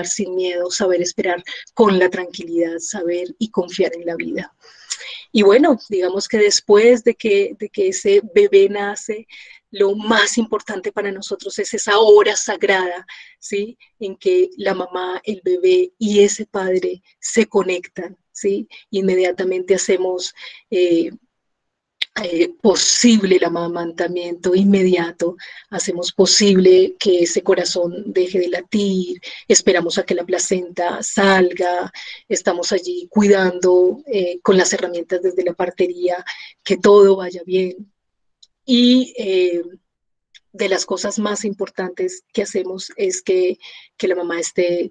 sin miedo, saber esperar con la tranquilidad, saber y confiar en la vida. Y bueno, digamos que después de que ese bebé nace, lo más importante para nosotros es esa hora sagrada, ¿sí? En que la mamá, el bebé y ese padre se conectan, ¿sí? Inmediatamente hacemos posible el amamantamiento inmediato, hacemos posible que ese corazón deje de latir, esperamos a que la placenta salga, estamos allí cuidando con las herramientas desde la partería que todo vaya bien. Y de las cosas más importantes que hacemos es que la mamá esté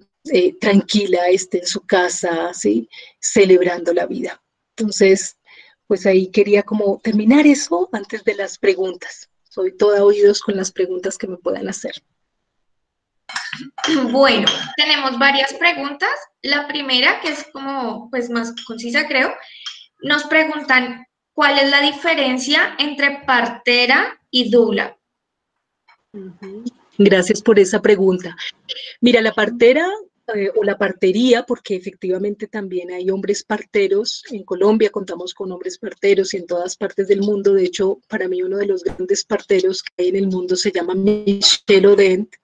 tranquila, esté en su casa, ¿sí? Celebrando la vida. Entonces, pues ahí quería como terminar eso antes de las preguntas. Soy toda oídos con las preguntas que me puedan hacer. Bueno, tenemos varias preguntas. La primera, que es como pues más concisa, creo, nos preguntan ¿cuál es la diferencia entre partera y doula? Gracias por esa pregunta. Mira, la partera o la partería, porque efectivamente también hay hombres parteros. En Colombia contamos con hombres parteros y en todas partes del mundo. De hecho, para mí uno de los grandes parteros que hay en el mundo se llama Michel Odent,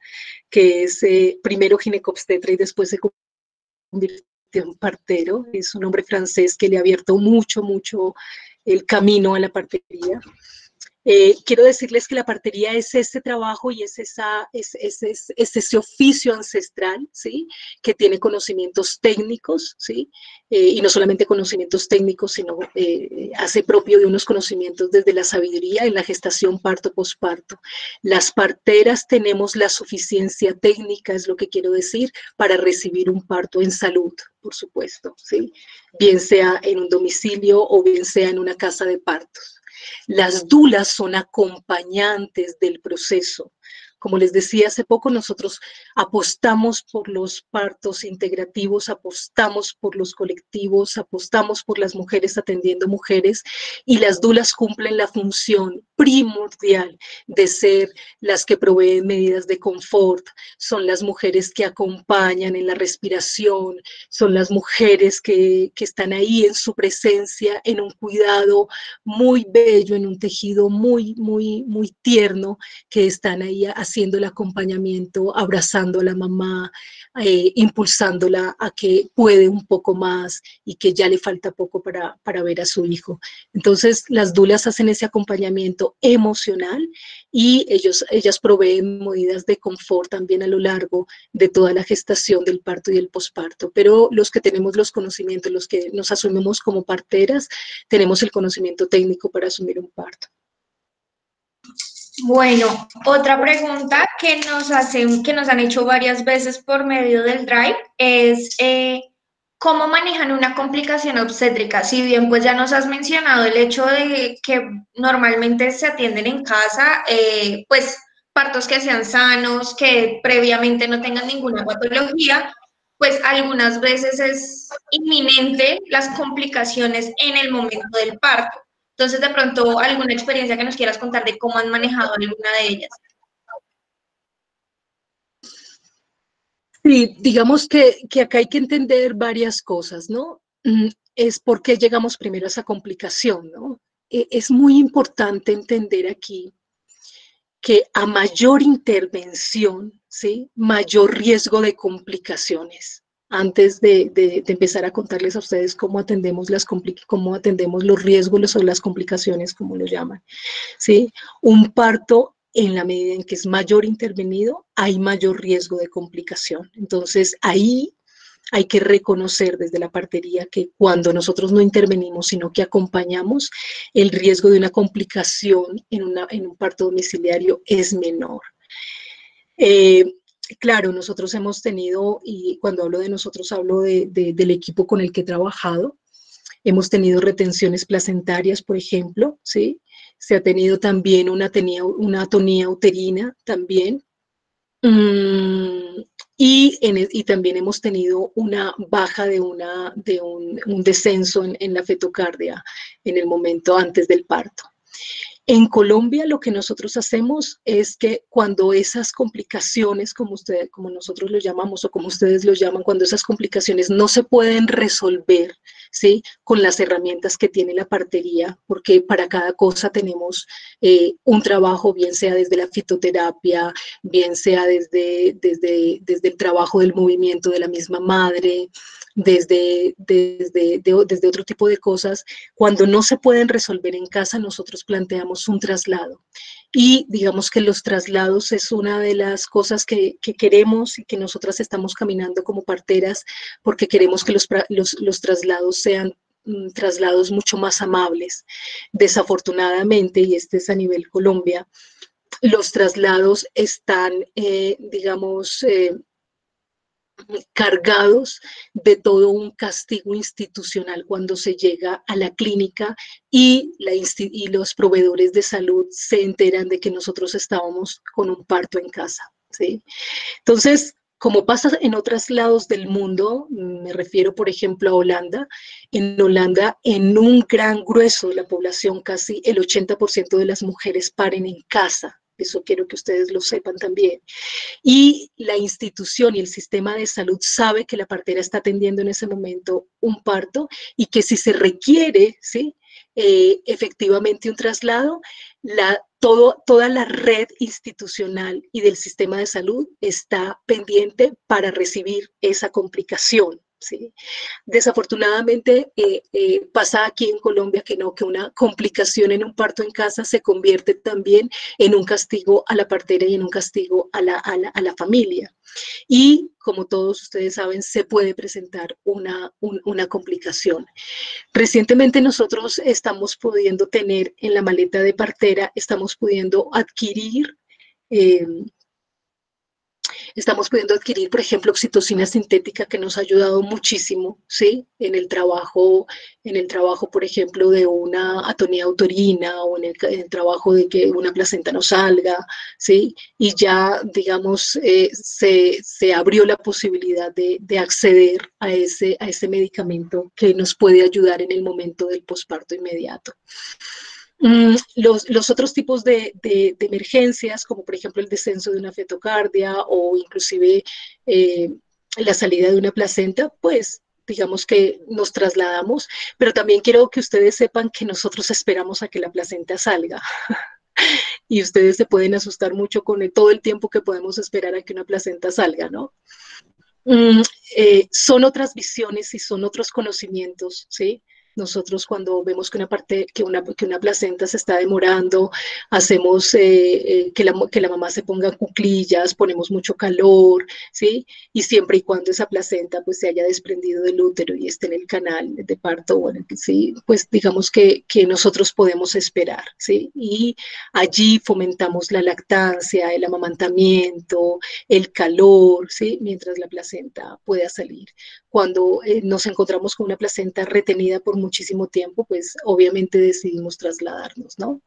que es primero ginecobstetra y después se convirtió en partero. Es un hombre francés que le ha abierto mucho el camino a la partería. Quiero decirles que la partería es este trabajo y es ese oficio ancestral, ¿sí? Que tiene conocimientos técnicos, ¿sí? Y no solamente conocimientos técnicos, sino hace propio de unos conocimientos desde la sabiduría en la gestación, parto, posparto. Las parteras tenemos la suficiencia técnica, es lo que quiero decir, para recibir un parto en salud, por supuesto, ¿sí? Bien sea en un domicilio o bien sea en una casa de partos. Las dulas son acompañantes del proceso. Como les decía hace poco, nosotros apostamos por los partos integrativos, apostamos por los colectivos, apostamos por las mujeres atendiendo mujeres, y las dulas cumplen la función primordial de ser las que proveen medidas de confort, son las mujeres que acompañan en la respiración, son las mujeres que están ahí en su presencia, en un cuidado muy bello, en un tejido muy, muy, muy tierno, que están ahí haciendo el acompañamiento, abrazando a la mamá, impulsándola a que puede un poco más y que ya le falta poco para ver a su hijo. Entonces, las dulas hacen ese acompañamiento emocional y ellas proveen medidas de confort también a lo largo de toda la gestación del parto y el posparto. Pero los que tenemos los conocimientos, los que nos asumimos como parteras, tenemos el conocimiento técnico para asumir un parto. Bueno, otra pregunta que nos han hecho varias veces por medio del Drive es ¿cómo manejan una complicación obstétrica? Si bien pues ya nos has mencionado el hecho de que normalmente se atienden en casa, pues partos que sean sanos, que previamente no tengan ninguna patología, pues algunas veces es inminente las complicaciones en el momento del parto. Entonces, de pronto, alguna experiencia que nos quieras contar de cómo han manejado alguna de ellas. Sí, digamos que acá hay que entender varias cosas, ¿no? Es por qué llegamos primero a esa complicación, ¿no? Es muy importante entender aquí que a mayor intervención, ¿sí? Mayor riesgo de complicaciones. Antes de empezar a contarles a ustedes cómo atendemos los riesgos o las complicaciones, como lo llaman, ¿sí? Un parto, en la medida en que es mayor intervenido, hay mayor riesgo de complicación. Entonces, ahí hay que reconocer desde la partería que cuando nosotros no intervenimos, sino que acompañamos, el riesgo de una complicación en un parto domiciliario es menor. Claro, nosotros hemos tenido, y cuando hablo de nosotros hablo del equipo con el que he trabajado, hemos tenido retenciones placentarias, por ejemplo, ¿sí? Se ha tenido también una atonía uterina también. Y también hemos tenido una baja de un descenso en la fetocardia en el momento antes del parto. En Colombia lo que nosotros hacemos es que cuando esas complicaciones, como nosotros lo llamamos o como ustedes lo llaman, cuando esas complicaciones no se pueden resolver, ¿sí? Con las herramientas que tiene la partería, porque para cada cosa tenemos un trabajo, bien sea desde la fitoterapia, bien sea desde el trabajo del movimiento de la misma madre, desde otro tipo de cosas. Cuando no se pueden resolver en casa, nosotros planteamos un traslado. Y digamos que los traslados es una de las cosas que queremos y que nosotras estamos caminando como parteras, porque queremos que los traslados sean traslados mucho más amables. Desafortunadamente, y este es a nivel Colombia, los traslados están, cargados de todo un castigo institucional cuando se llega a la clínica y los proveedores de salud se enteran de que nosotros estábamos con un parto en casa, ¿sí? Entonces, como pasa en otros lados del mundo, me refiero, por ejemplo, a Holanda. En Holanda, en un gran grueso de la población, casi el 80% de las mujeres paren en casa. Eso quiero que ustedes lo sepan también. Y la institución y el sistema de salud sabe que la partera está atendiendo en ese momento un parto y que si se requiere, ¿sí? Efectivamente un traslado, toda la red institucional y del sistema de salud está pendiente para recibir esa complicación, ¿sí? Desafortunadamente pasa aquí en Colombia que no, que una complicación en un parto en casa se convierte también en un castigo a la partera y en un castigo a la familia. Y como todos ustedes saben, se puede presentar una complicación. Recientemente nosotros estamos pudiendo tener en la maleta de partera, estamos pudiendo adquirir eh, Estamos pudiendo adquirir, por ejemplo, oxitocina sintética que nos ha ayudado muchísimo, ¿sí? En el trabajo, por ejemplo, de una atonía uterina o en el trabajo de que una placenta no salga, ¿sí? Y ya, digamos, se abrió la posibilidad de acceder a ese medicamento que nos puede ayudar en el momento del posparto inmediato. Los otros tipos de emergencias, como por ejemplo el descenso de una fetocardia o inclusive la salida de una placenta, pues digamos que nos trasladamos, pero también quiero que ustedes sepan que nosotros esperamos a que la placenta salga. Y ustedes se pueden asustar mucho con todo el tiempo que podemos esperar a que una placenta salga, ¿no? Son otras visiones y son otros conocimientos, ¿sí? Nosotros cuando vemos que una placenta se está demorando, hacemos que la mamá se ponga en cuclillas, ponemos mucho calor, ¿sí? Y siempre y cuando esa placenta pues se haya desprendido del útero y esté en el canal de parto, bueno, ¿sí? Pues digamos que nosotros podemos esperar, ¿sí? Y allí fomentamos la lactancia, el amamantamiento, el calor, ¿sí? Mientras la placenta pueda salir. Cuando nos encontramos con una placenta retenida por muchísimo tiempo, pues obviamente decidimos trasladarnos, ¿no?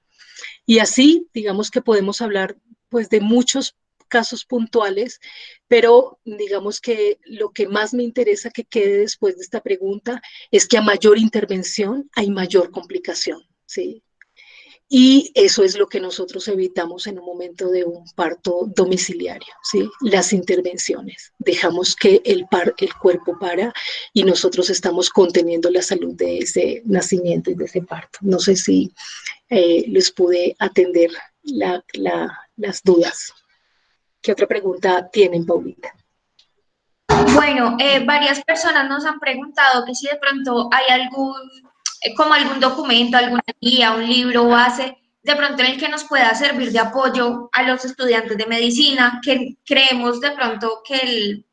Y así, digamos que podemos hablar pues de muchos casos puntuales, pero digamos que lo que más me interesa que quede después de esta pregunta es que a mayor intervención hay mayor complicación, ¿sí? Y eso es lo que nosotros evitamos en un momento de un parto domiciliario, ¿sí? Las intervenciones. Dejamos que el cuerpo para y nosotros estamos conteniendo la salud de ese nacimiento y de ese parto. No sé si les pude atender las dudas. ¿Qué otra pregunta tienen, Paulita? Bueno, varias personas nos han preguntado que si de pronto hay como algún documento, alguna guía, un libro base, de pronto en el que nos pueda servir de apoyo a los estudiantes de medicina, que creemos de pronto que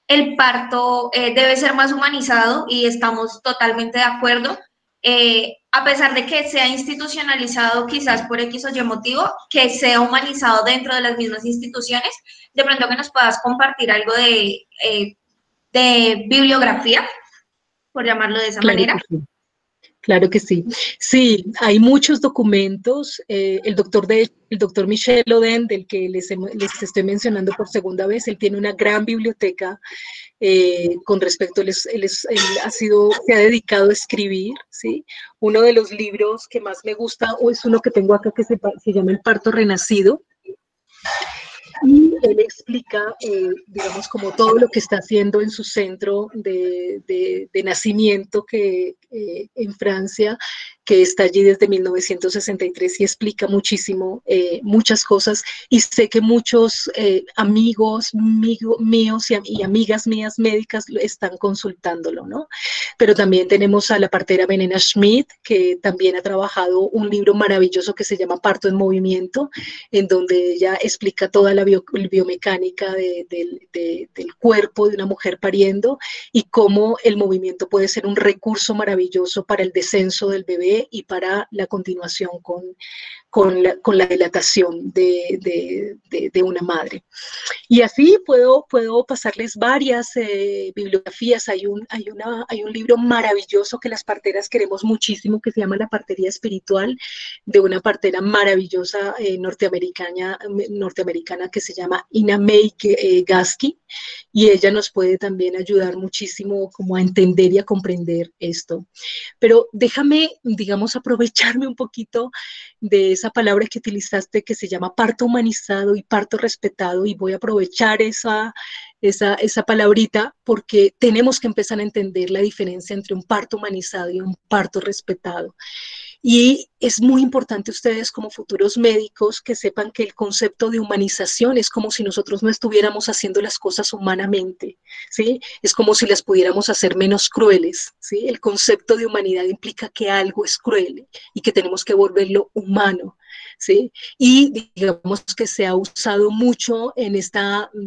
el parto debe ser más humanizado y estamos totalmente de acuerdo. A pesar de que sea institucionalizado quizás por X o Y motivo, que sea humanizado dentro de las mismas instituciones, de pronto que nos puedas compartir algo de bibliografía, por llamarlo de esa manera. Sí. Claro que sí. Sí, hay muchos documentos. El doctor Michel Oden, del que les estoy mencionando por segunda vez, él tiene una gran biblioteca con respecto, él se ha dedicado a escribir, ¿sí? Uno de los libros que más me gusta, o es uno que tengo acá que se llama El parto renacido. Y él explica, digamos, como todo lo que está haciendo en su centro de nacimiento en Francia, que está allí desde 1963 y explica muchísimo, muchas cosas. Y sé que muchos amigos míos y amigas mías médicas están consultándolo, ¿no? Pero también tenemos a la partera Venena Schmidt, que también ha trabajado un libro maravilloso que se llama Parto en Movimiento, en donde ella explica toda la biomecánica del cuerpo de una mujer pariendo y cómo el movimiento puede ser un recurso maravilloso para el descenso del bebé y para la continuación con la dilatación de una madre. Y así puedo pasarles varias bibliografías. Hay un libro maravilloso que las parteras queremos muchísimo, que se llama La partería espiritual, de una partera maravillosa norteamericana que se llama Ina May Gasky, y ella nos puede también ayudar muchísimo como a entender y a comprender esto. Pero déjame, digamos, aprovecharme un poquito de esa palabra que utilizaste que se llama parto humanizado y parto respetado, y voy a aprovechar esa palabrita porque tenemos que empezar a entender la diferencia entre un parto humanizado y un parto respetado. Y es muy importante ustedes como futuros médicos que sepan que el concepto de humanización es como si nosotros no estuviéramos haciendo las cosas humanamente, ¿sí? Es como si las pudiéramos hacer menos crueles, ¿sí? El concepto de humanidad implica que algo es cruel y que tenemos que volverlo humano, ¿sí? Y digamos que se ha usado mucho en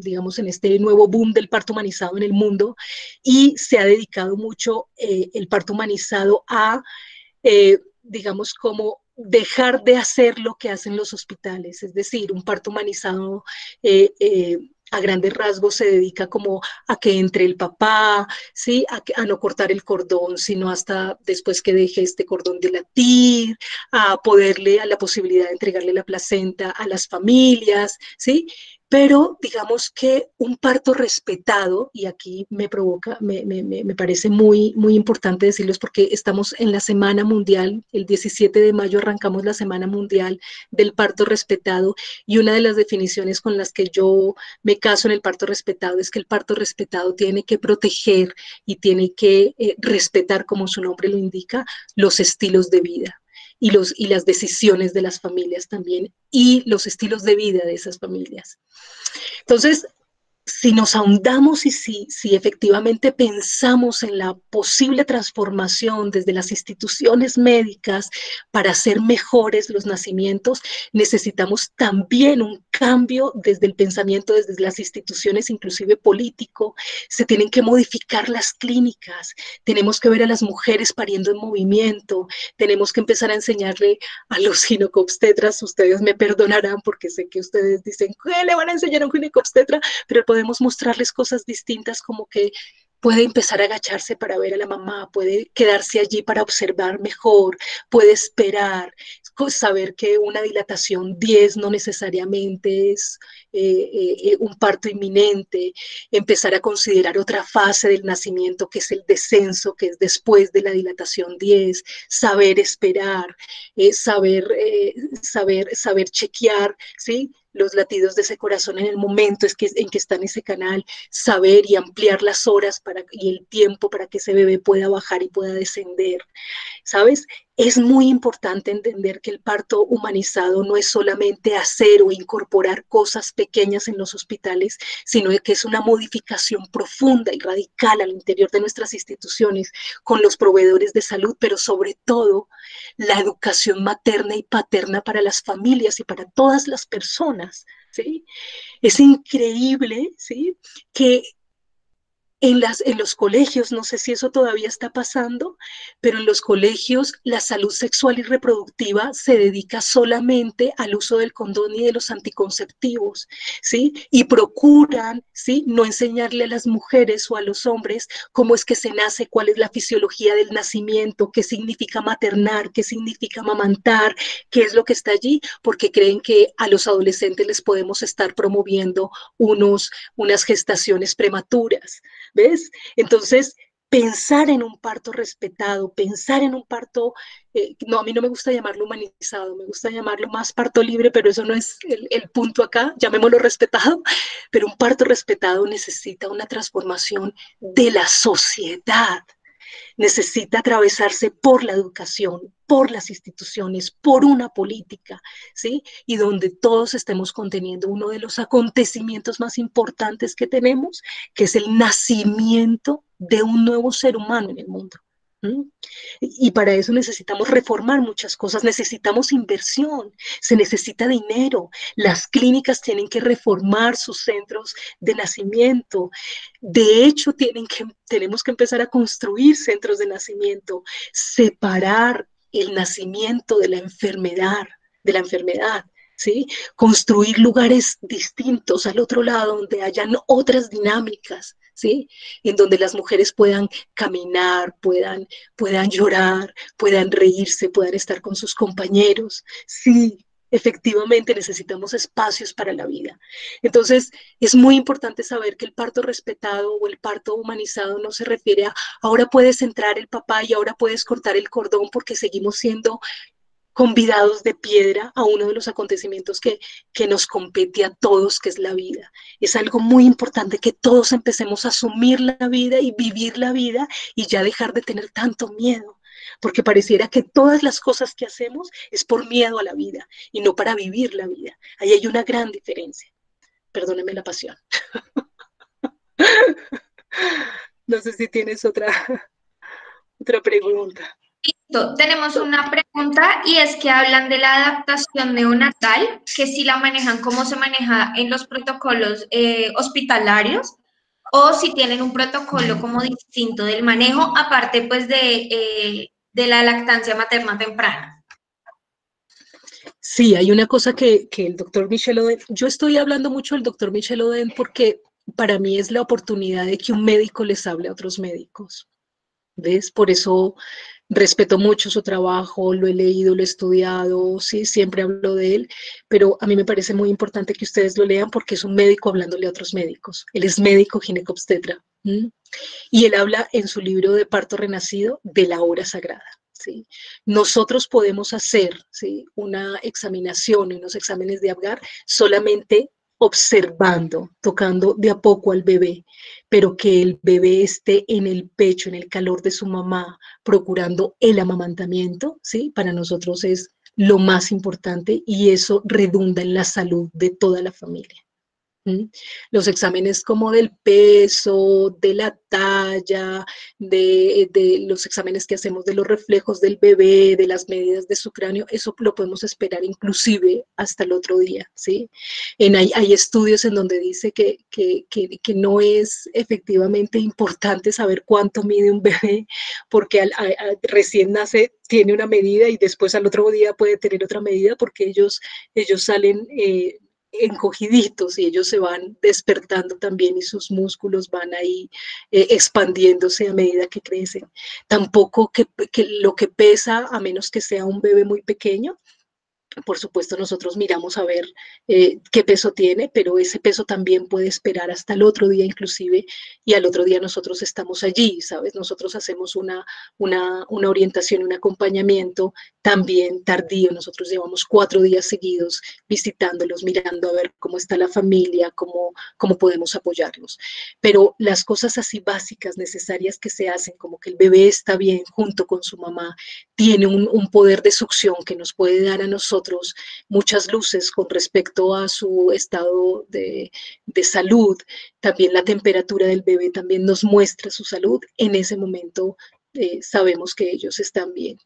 digamos, en este nuevo boom del parto humanizado en el mundo, y se ha dedicado mucho el parto humanizado a digamos, como dejar de hacer lo que hacen los hospitales, es decir, un parto humanizado a grandes rasgos se dedica como a que entre el papá, ¿sí? A no cortar el cordón, sino hasta después que deje este cordón de latir, a poderle, a la posibilidad de entregarle la placenta a las familias, ¿sí? Pero digamos que un parto respetado, y aquí me provoca, me parece muy, muy importante decirlo, es porque estamos en la Semana Mundial, el 17 de mayo arrancamos la Semana Mundial del Parto Respetado, y una de las definiciones con las que yo me caso en el parto respetado es que el parto respetado tiene que proteger y tiene que respetar, como su nombre lo indica, los estilos de vida. Y las decisiones de las familias también, y los estilos de vida de esas familias. Entonces, si nos ahondamos y si efectivamente pensamos en la posible transformación desde las instituciones médicas para hacer mejores los nacimientos, necesitamos también un cambio desde el pensamiento, desde las instituciones, inclusive político. Se tienen que modificar las clínicas, tenemos que ver a las mujeres pariendo en movimiento, tenemos que empezar a enseñarle a los ginecobstetras, ustedes me perdonarán porque sé que ustedes dicen, ¿qué le van a enseñar a un ginecobstetra? Pero podemos mostrarles cosas distintas, como que puede empezar a agacharse para ver a la mamá, puede quedarse allí para observar mejor, puede esperar, saber que una dilatación 10 no necesariamente es un parto inminente, empezar a considerar otra fase del nacimiento que es el descenso, que es después de la dilatación 10, saber esperar, saber chequear, ¿sí? Los latidos de ese corazón en el momento en que está en ese canal, saber y ampliar las horas y el tiempo para que ese bebé pueda bajar y pueda descender, ¿sabes? Es muy importante entender que el parto humanizado no es solamente hacer o incorporar cosas pequeñas en los hospitales, sino que es una modificación profunda y radical al interior de nuestras instituciones, con los proveedores de salud, pero sobre todo la educación materna y paterna para las familias y para todas las personas, ¿sí? Es increíble, ¿sí? Que en los colegios, no sé si eso todavía está pasando, pero en los colegios la salud sexual y reproductiva se dedica solamente al uso del condón y de los anticonceptivos, ¿sí? Y procuran, ¿sí? No enseñarle a las mujeres o a los hombres cómo es que se nace, cuál es la fisiología del nacimiento, qué significa maternar, qué significa amamantar, qué es lo que está allí, porque creen que a los adolescentes les podemos estar promoviendo unas gestaciones prematuras. ¿Ves? Entonces, pensar en un parto respetado, pensar en un parto, no, a mí no me gusta llamarlo humanizado, me gusta llamarlo más parto libre, pero eso no es el punto acá, llamémoslo respetado, pero un parto respetado necesita una transformación de la sociedad, necesita atravesarse por la educación, por las instituciones, por una política, ¿sí? Y donde todos estemos conteniendo uno de los acontecimientos más importantes que tenemos, que es el nacimiento de un nuevo ser humano en el mundo. Y para eso necesitamos reformar muchas cosas, necesitamos inversión, se necesita dinero, las clínicas tienen que reformar sus centros de nacimiento, de hecho tenemos que empezar a construir centros de nacimiento, separar el nacimiento de la enfermedad, ¿sí? Construir lugares distintos al otro lado donde hayan otras dinámicas, ¿sí? En donde las mujeres puedan caminar, puedan llorar, puedan reírse, puedan estar con sus compañeros. Sí, efectivamente necesitamos espacios para la vida. Entonces, es muy importante saber que el parto respetado o el parto humanizado no se refiere a ahora puedes entrar el papá y ahora puedes cortar el cordón, porque seguimos siendo convidados de piedra a uno de los acontecimientos que nos compete a todos, que es la vida. Es algo muy importante que todos empecemos a asumir la vida y vivir la vida y ya dejar de tener tanto miedo. porque pareciera que todas las cosas que hacemos es por miedo a la vida y no para vivir la vida. Ahí hay una gran diferencia. Perdóneme la pasión. No sé si tienes otra pregunta. Listo. Tenemos una pregunta y es que hablan de la adaptación neonatal, que si la manejan, cómo se maneja en los protocolos hospitalarios o si tienen un protocolo como distinto del manejo, aparte pues de la lactancia materna temprana. Sí, hay una cosa que el doctor Michel Oden, yo estoy hablando mucho del doctor Michel Oden porque para mí es la oportunidad de que un médico les hable a otros médicos. ¿Ves? Por eso respeto mucho su trabajo, lo he leído, lo he estudiado, sí, siempre hablo de él, pero a mí me parece muy importante que ustedes lo lean porque es un médico hablándole a otros médicos. Él es médico ginecobstetra. Y él habla en su libro de Parto Renacido de la hora sagrada. ¿Sí? Nosotros podemos hacer, ¿sí?, una examinación y unos exámenes de Apgar solamente observando, tocando de a poco al bebé, pero que el bebé esté en el pecho, en el calor de su mamá, procurando el amamantamiento, ¿sí? Para nosotros es lo más importante y eso redunda en la salud de toda la familia. Los exámenes como del peso, de la talla, de los exámenes que hacemos de los reflejos del bebé, de las medidas de su cráneo, eso lo podemos esperar inclusive hasta el otro día, ¿sí? Hay estudios en donde dice que no es efectivamente importante saber cuánto mide un bebé, porque recién nace tiene una medida y después al otro día puede tener otra medida porque ellos salen encogiditos y ellos se van despertando también y sus músculos van ahí expandiéndose a medida que crecen. Tampoco que lo que pesa, a menos que sea un bebé muy pequeño, por supuesto, nosotros miramos a ver qué peso tiene, pero ese peso también puede esperar hasta el otro día inclusive, y al otro día nosotros estamos allí, ¿sabes? Nosotros hacemos una orientación, un acompañamiento también tardío. Nosotros llevamos 4 días seguidos visitándolos, mirando a ver cómo está la familia, cómo podemos apoyarlos. Pero las cosas así básicas, necesarias que se hacen, como que el bebé está bien junto con su mamá, tiene un poder de succión que nos puede dar a nosotros muchas luces con respecto a su estado de salud. También la temperatura del bebé también nos muestra su salud. En ese momento sabemos que ellos están bien.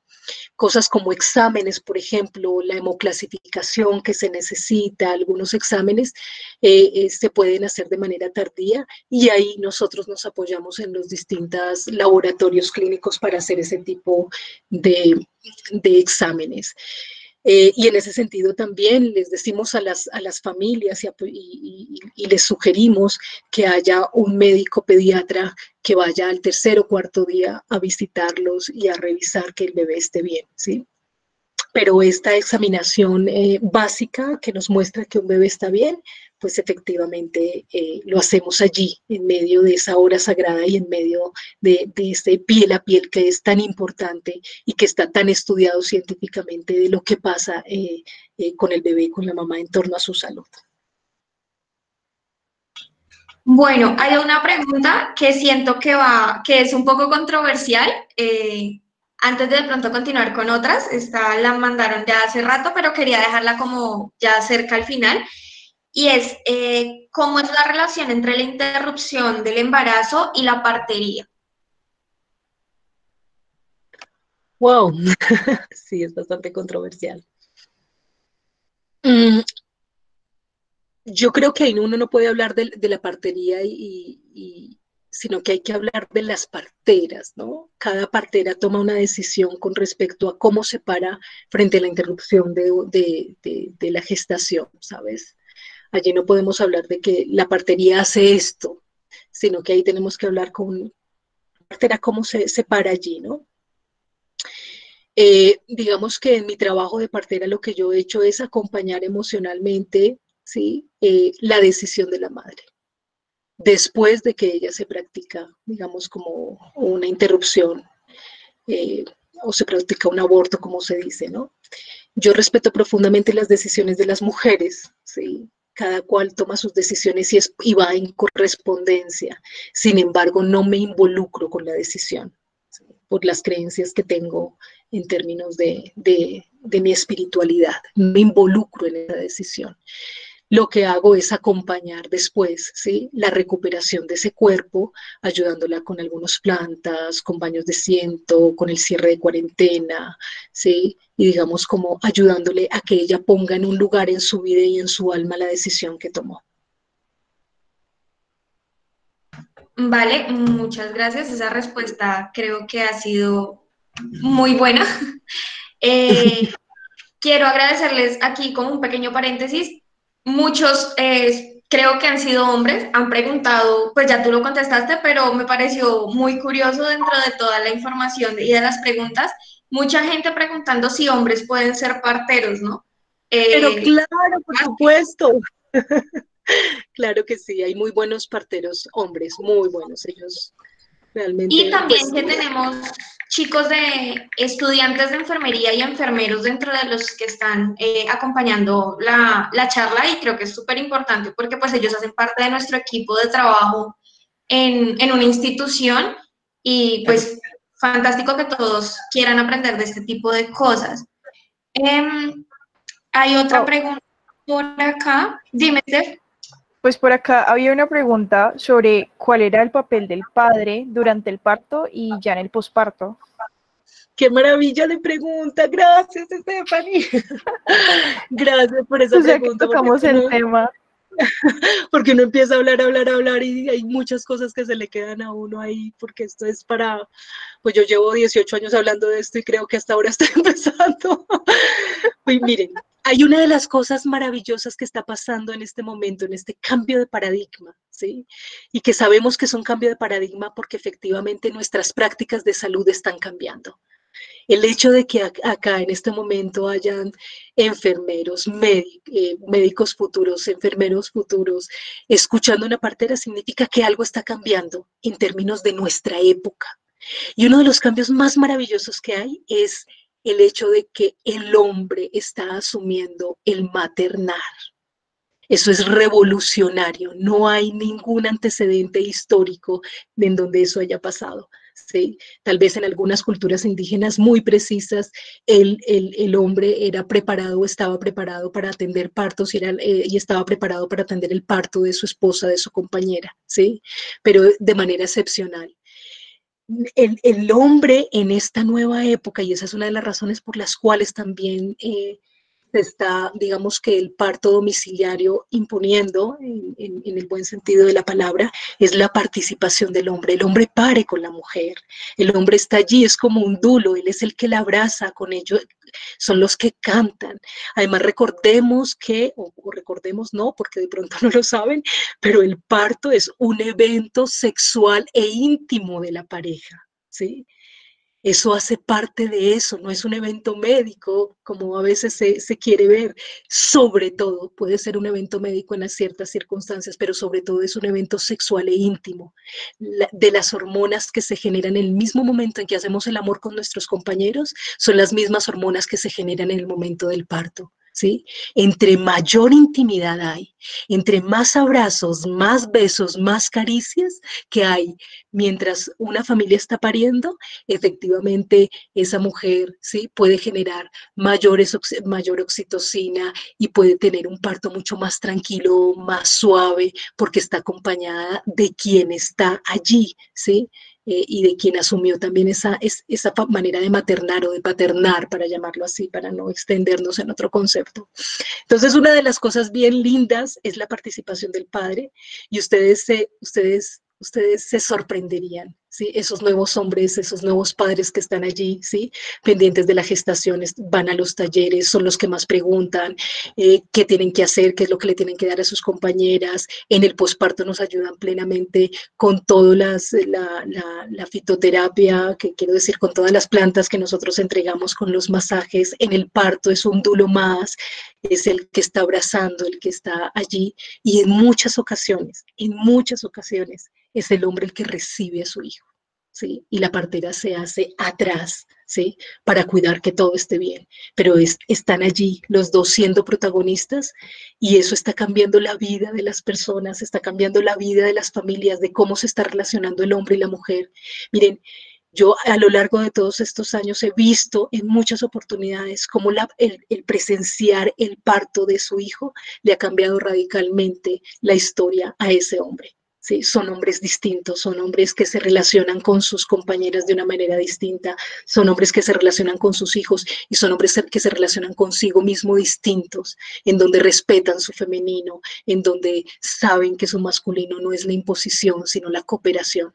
Cosas como exámenes, por ejemplo, la hemoclasificación que se necesita, algunos exámenes se pueden hacer de manera tardía y ahí nosotros nos apoyamos en los distintos laboratorios clínicos para hacer ese tipo de exámenes. Y en ese sentido también les decimos a las familias y les sugerimos que haya un médico pediatra que vaya al 3.º o 4.º día a visitarlos y a revisar que el bebé esté bien, ¿sí? Pero esta examinación básica que nos muestra que un bebé está bien, pues efectivamente lo hacemos allí, en medio de esa hora sagrada y en medio de ese piel a piel que es tan importante y que está tan estudiado científicamente de lo que pasa con el bebé y con la mamá en torno a su salud. Bueno, hay una pregunta que siento que es un poco controversial. Antes de pronto continuar con otras, esta la mandaron ya hace rato, pero quería dejarla como ya cerca al final. Y es, ¿cómo es la relación entre la interrupción del embarazo y la partería? Wow, sí, es bastante controversial. Yo creo que ahí uno no puede hablar de la partería sino que hay que hablar de las parteras, ¿no? Cada partera toma una decisión con respecto a cómo se para frente a la interrupción de la gestación, ¿sabes? Allí no podemos hablar de que la partería hace esto, sino que ahí tenemos que hablar con la partera cómo se para allí, ¿no? Digamos que en mi trabajo de partera lo que yo he hecho es acompañar emocionalmente, ¿sí? La decisión de la madre después de que ella se practica, digamos, como una interrupción eh, o se practica un aborto, como se dice, ¿no? Yo respeto profundamente las decisiones de las mujeres, ¿sí? Cada cual toma sus decisiones y va en correspondencia. Sin embargo, no me involucro con la decisión. ¿Sí? por las creencias que tengo en términos de mi espiritualidad. Me involucro en esa decisión. Lo que hago es acompañar después, ¿sí?, la recuperación de ese cuerpo, ayudándola con algunas plantas, con baños de ciento, con el cierre de cuarentena, ¿sí? Y digamos como ayudándole a que ella ponga en un lugar en su vida y en su alma la decisión que tomó. Vale, muchas gracias. Esa respuesta creo que ha sido muy buena. Eh, Quiero agradecerles aquí como un pequeño paréntesis. Muchos, creo que han sido hombres, han preguntado, pues ya tú lo contestaste, pero me pareció muy curioso dentro de toda la información y de las preguntas, mucha gente preguntando si hombres pueden ser parteros, ¿no? Pero Eh, claro, por supuesto. Claro que sí, hay muy buenos parteros, hombres, muy buenos. Ellos y realmente, también pues, que tenemos chicos de estudiantes de enfermería y enfermeros dentro de los que están acompañando la charla y creo que es súper importante porque pues ellos hacen parte de nuestro equipo de trabajo en una institución y claro. pues fantástico que todos quieran aprender de este tipo de cosas. Hay otra Pau, pregunta por acá. Dime, Steph. pues por acá había una pregunta sobre cuál era el papel del padre durante el parto y ya en el posparto. Qué maravilla de pregunta, gracias, Stephanie. Gracias por esa O sea que pregunta, tocamos el tema. porque uno empieza a hablar y hay muchas cosas que se le quedan a uno ahí, porque esto es para, pues yo llevo 18 años hablando de esto y creo que hasta ahora estoy empezando. Pues miren, hay una de las cosas maravillosas que está pasando en este momento, en este cambio de paradigma, ¿sí? Y que sabemos que es un cambio de paradigma porque efectivamente nuestras prácticas de salud están cambiando. El hecho de que acá en este momento hayan enfermeros, médicos futuros, enfermeros futuros, escuchando una partera significa que algo está cambiando en términos de nuestra época. Y uno de los cambios más maravillosos que hay es el hecho de que el hombre está asumiendo el maternar. Eso es revolucionario, no hay ningún antecedente histórico en donde eso haya pasado. ¿Sí? Tal vez en algunas culturas indígenas muy precisas el hombre era preparado, estaba preparado para atender partos y estaba preparado para atender el parto de su esposa, de su compañera, ¿sí? Pero de manera excepcional. El hombre en esta nueva época, y esa es una de las razones por las cuales también se está, digamos que el parto domiciliario imponiendo, en el buen sentido de la palabra, es la participación del hombre. El hombre pare con la mujer, el hombre está allí, es como un dulo, él es el que la abraza, con ellos son los que cantan. Además, recordemos que, o recordemos no, porque de pronto no lo saben, pero el parto es un evento sexual e íntimo de la pareja, ¿sí? Eso hace parte de eso, no es un evento médico como a veces se quiere ver. Sobre todo, puede ser un evento médico en ciertas circunstancias, pero sobre todo es un evento sexual e íntimo. De las hormonas que se generan en el mismo momento en que hacemos el amor con nuestros compañeros, son las mismas hormonas que se generan en el momento del parto. ¿Sí? Entre mayor intimidad hay, entre más abrazos, más besos, más caricias que hay mientras una familia está pariendo, efectivamente esa mujer, ¿sí?, puede generar mayor oxitocina y puede tener un parto mucho más tranquilo, más suave, porque está acompañada de quien está allí, ¿sí? Y de quien asumió también esa manera de maternar o de paternar, para llamarlo así, para no extendernos en otro concepto. Entonces, una de las cosas bien lindas es la participación del padre, y ustedes se sorprenderían, ¿sí? Esos nuevos hombres, esos nuevos padres que están allí, ¿sí? Pendientes de la gestación, van a los talleres, son los que más preguntan qué tienen que hacer, qué es lo que le tienen que dar a sus compañeras. En el posparto nos ayudan plenamente con toda la fitoterapia, que quiero decir, con todas las plantas que nosotros entregamos, con los masajes. En el parto es un dulo más, es el que está abrazando, el que está allí, y en muchas ocasiones, es el hombre el que recibe a su hijo, ¿sí? Y la partera se hace atrás, ¿sí? Para cuidar que todo esté bien, pero están allí los dos siendo protagonistas, y eso está cambiando la vida de las personas, está cambiando la vida de las familias, de cómo se está relacionando el hombre y la mujer. Miren, Yo a lo largo de todos estos años he visto en muchas oportunidades cómo el presenciar el parto de su hijo le ha cambiado radicalmente la historia a ese hombre. ¿Sí? Son hombres distintos, son hombres que se relacionan con sus compañeras de una manera distinta, son hombres que se relacionan con sus hijos y son hombres que se relacionan consigo mismo distintos, en donde respetan su femenino, en donde saben que su masculino no es la imposición, sino la cooperación.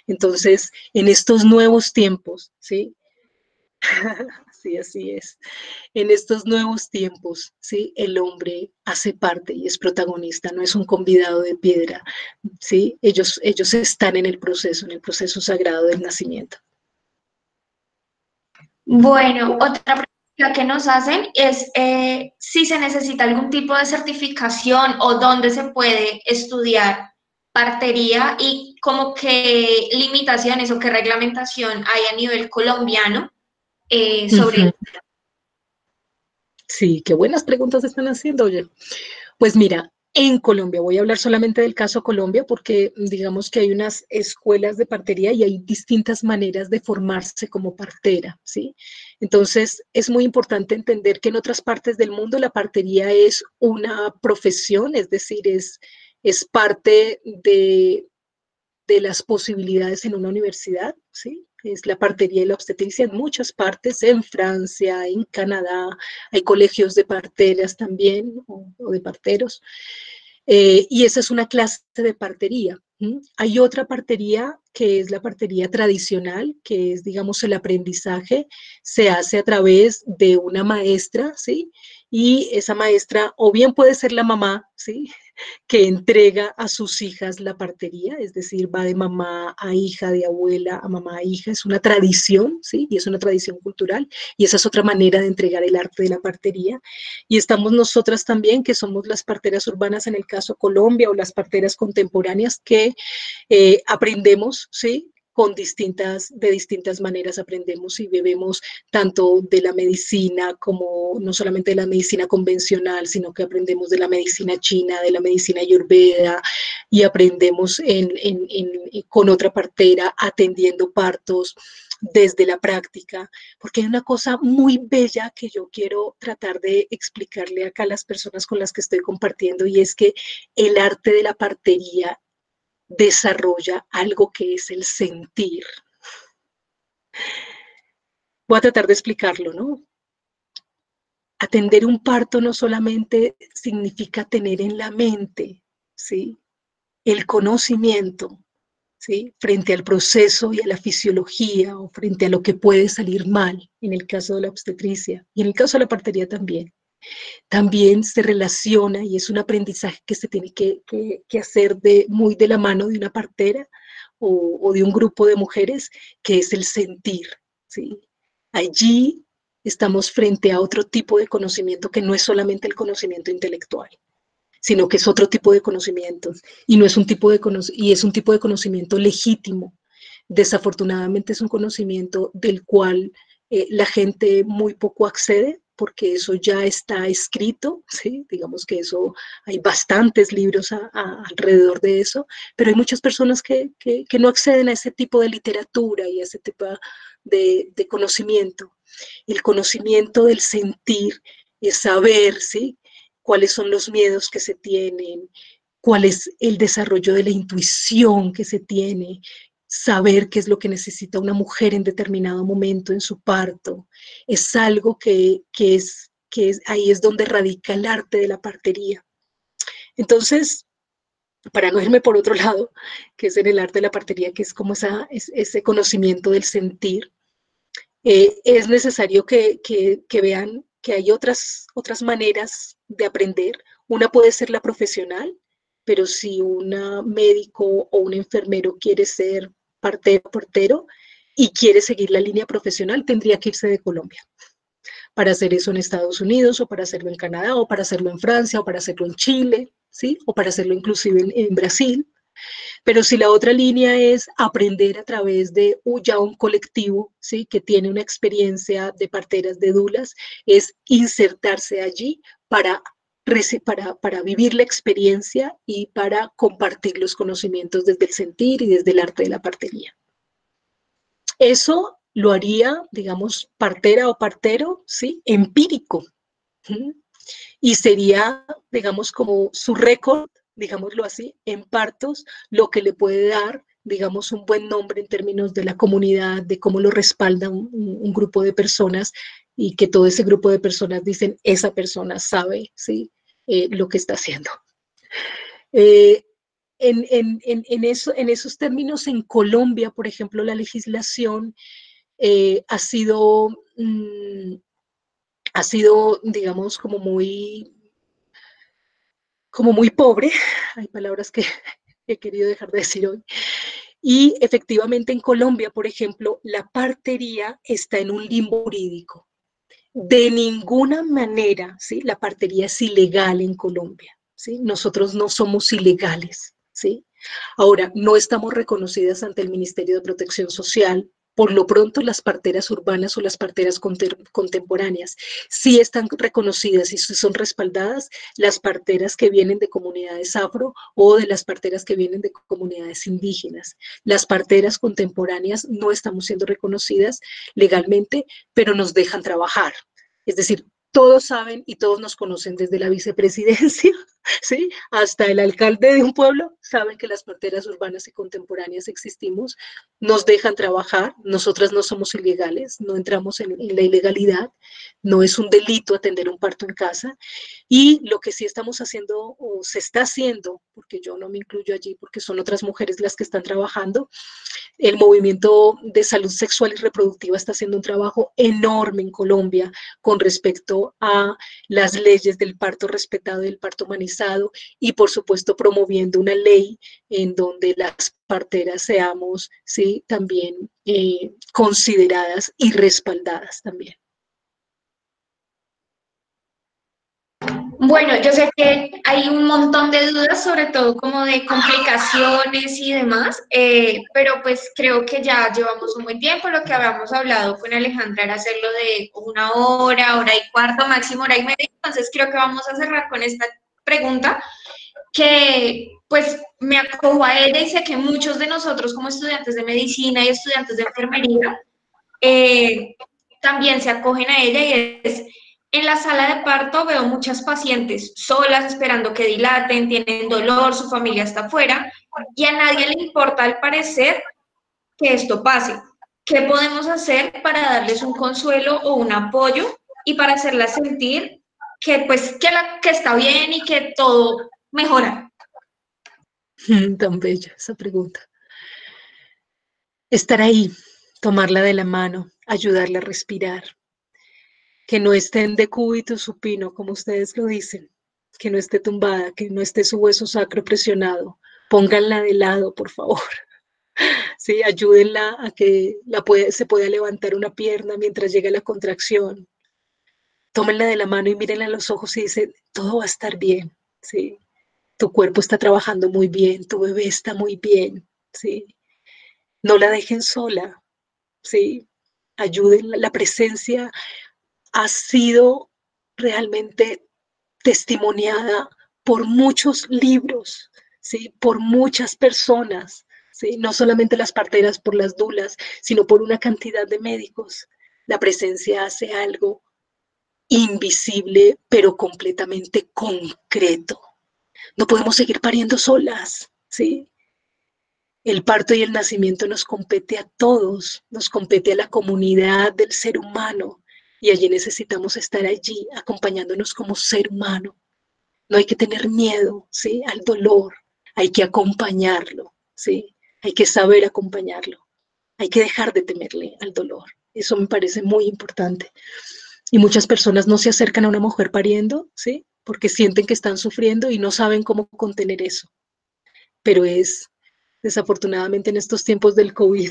Entonces, en estos nuevos tiempos, ¿sí? Sí, así es. En estos nuevos tiempos, ¿sí? El hombre hace parte y es protagonista, no es un convidado de piedra, ¿sí? Ellos están en el proceso sagrado del nacimiento. Bueno, otra pregunta que nos hacen es si se necesita algún tipo de certificación o dónde se puede estudiar partería y como qué limitaciones o qué reglamentación hay a nivel colombiano sobre. Sí, qué buenas preguntas están haciendo, oye. Pues mira, en Colombia, voy a hablar solamente del caso Colombia porque digamos que hay unas escuelas de partería y hay distintas maneras de formarse como partera, ¿sí? Entonces, es muy importante entender que en otras partes del mundo la partería es una profesión, es decir, es parte de las posibilidades en una universidad, ¿sí? Es la partería y la obstetricia en muchas partes, en Francia, en Canadá, hay colegios de parteras también, o de parteros, y esa es una clase de partería. Hay otra partería que es la partería tradicional, que es, digamos, el aprendizaje, se hace a través de una maestra, ¿sí? Y esa maestra o bien puede ser la mamá, ¿sí? Que entrega a sus hijas la partería, es decir, va de mamá a hija, de abuela a mamá a hija, es una tradición, ¿sí? Y es una tradición cultural, y esa es otra manera de entregar el arte de la partería. Y estamos nosotras también, que somos las parteras urbanas en el caso Colombia, o las parteras contemporáneas, que aprendemos, ¿sí? De distintas maneras aprendemos y bebemos tanto de la medicina como no solamente de la medicina convencional, sino que aprendemos de la medicina china, de la medicina ayurveda y aprendemos con otra partera atendiendo partos desde la práctica, porque hay una cosa muy bella que yo quiero tratar de explicarle acá a las personas con las que estoy compartiendo, y es que el arte de la partería desarrolla algo que es el sentir. Voy a tratar de explicarlo, ¿no? Atender un parto no solamente significa tener en la mente, ¿sí? El conocimiento, ¿sí? Frente al proceso y a la fisiología, o frente a lo que puede salir mal, en el caso de la obstetricia, y en el caso de la partería también. También se relaciona, y es un aprendizaje que se tiene que hacer muy de la mano de una partera o de un grupo de mujeres, que es el sentir, ¿sí? Allí estamos frente a otro tipo de conocimiento que no es solamente el conocimiento intelectual, sino que es otro tipo de conocimientos, y no es un tipo de y es un tipo de conocimiento legítimo. Desafortunadamente es un conocimiento del cual la gente muy poco accede, porque eso ya está escrito, ¿sí? Digamos que eso, hay bastantes libros alrededor de eso, pero hay muchas personas que no acceden a ese tipo de literatura y a ese tipo de conocimiento. El conocimiento del sentir es saber, ¿sí? Cuáles son los miedos que se tienen, cuál es el desarrollo de la intuición que se tiene, saber qué es lo que necesita una mujer en determinado momento en su parto. Es algo que ahí es donde radica el arte de la partería. Entonces, para no irme por otro lado, que es en el arte de la partería, que es como ese conocimiento del sentir, es necesario que vean que hay otras maneras de aprender. Una puede ser la profesional, pero si un médico o un enfermero quiere ser portero y quiere seguir la línea profesional, tendría que irse de Colombia para hacer eso en Estados Unidos, o para hacerlo en Canadá, o para hacerlo en Francia, o para hacerlo en Chile, ¿sí? O para hacerlo inclusive en Brasil. Pero si la otra línea es aprender a través de ya un colectivo, ¿sí? Que tiene una experiencia de parteras, de dulas, es insertarse allí para vivir la experiencia y para compartir los conocimientos desde el sentir y desde el arte de la partería. Eso lo haría, digamos, partera o partero, ¿sí? Empírico. Y sería, digamos, como su récord, digámoslo así, en partos, lo que le puede dar, digamos, un buen nombre en términos de la comunidad, de cómo lo respalda un grupo de personas y que todo ese grupo de personas dicen, esa persona sabe, ¿sí? Lo que está haciendo. En esos términos, en Colombia, por ejemplo, la legislación ha sido, digamos, como muy pobre. Hay palabras que he querido dejar de decir hoy. Y efectivamente en Colombia, por ejemplo, la partería está en un limbo jurídico. De ninguna manera, ¿sí? La partería es ilegal en Colombia, ¿sí? Nosotros no somos ilegales, ¿sí? Ahora, no estamos reconocidas ante el Ministerio de Protección Social. Por lo pronto, las parteras urbanas o las parteras contemporáneas sí están reconocidas y son respaldadas las parteras que vienen de comunidades afro o de las parteras que vienen de comunidades indígenas. Las parteras contemporáneas no estamos siendo reconocidas legalmente, pero nos dejan trabajar. Es decir, todos saben y todos nos conocen desde la vicepresidencia, ¿sí? Hasta el alcalde de un pueblo saben que las parteras urbanas y contemporáneas existimos, nos dejan trabajar, nosotras no somos ilegales, no entramos en la ilegalidad, no es un delito atender un parto en casa, y lo que sí estamos haciendo o se está haciendo, porque yo no me incluyo allí porque son otras mujeres las que están trabajando, el movimiento de salud sexual y reproductiva está haciendo un trabajo enorme en Colombia con respecto a las leyes del parto respetado y del parto humanizado y, por supuesto, promoviendo una ley en donde las parteras seamos, ¿sí? También consideradas y respaldadas también. Bueno, yo sé que hay un montón de dudas, sobre todo como de complicaciones y demás, pero pues creo que ya llevamos un buen tiempo. Lo que habíamos hablado con Alejandra era hacerlo de 1 hora, 1 hora y cuarto, máximo 1 hora y media. Entonces creo que vamos a cerrar con esta pregunta que pues me acojo a ella y sé que muchos de nosotros como estudiantes de medicina y estudiantes de enfermería también se acogen a ella y es, en la sala de parto veo muchas pacientes solas esperando que dilaten, tienen dolor, su familia está afuera y a nadie le importa al parecer que esto pase. ¿Qué podemos hacer para darles un consuelo o un apoyo y para hacerlas sentir que pues que está bien y que todo mejora? Tan bella esa pregunta. Estar ahí, tomarla de la mano, ayudarla a respirar, que no esté en decúbito supino, como ustedes lo dicen, que no esté tumbada, que no esté su hueso sacro presionado. Pónganla de lado, por favor. Sí, ayúdenla a que se pueda levantar una pierna mientras llega la contracción. Tómenla de la mano y mírenla a los ojos y dicen, todo va a estar bien, ¿sí? Tu cuerpo está trabajando muy bien, tu bebé está muy bien, ¿sí? No la dejen sola, ¿sí? Ayúdenla. La presencia ha sido realmente testimoniada por muchos libros, ¿sí? Por muchas personas, ¿sí? No solamente las parteras, por las dulas, sino por una cantidad de médicos. La presencia hace algo invisible, pero completamente concreto. No podemos seguir pariendo solas, ¿sí? El parto y el nacimiento nos compete a todos, nos compete a la comunidad del ser humano y allí necesitamos estar allí acompañándonos como ser humano. No hay que tener miedo, ¿sí? Al dolor, hay que acompañarlo, ¿sí? Hay que saber acompañarlo, hay que dejar de temerle al dolor. Eso me parece muy importante. Y muchas personas no se acercan a una mujer pariendo, ¿sí? Porque sienten que están sufriendo y no saben cómo contener eso. Pero desafortunadamente en estos tiempos del COVID,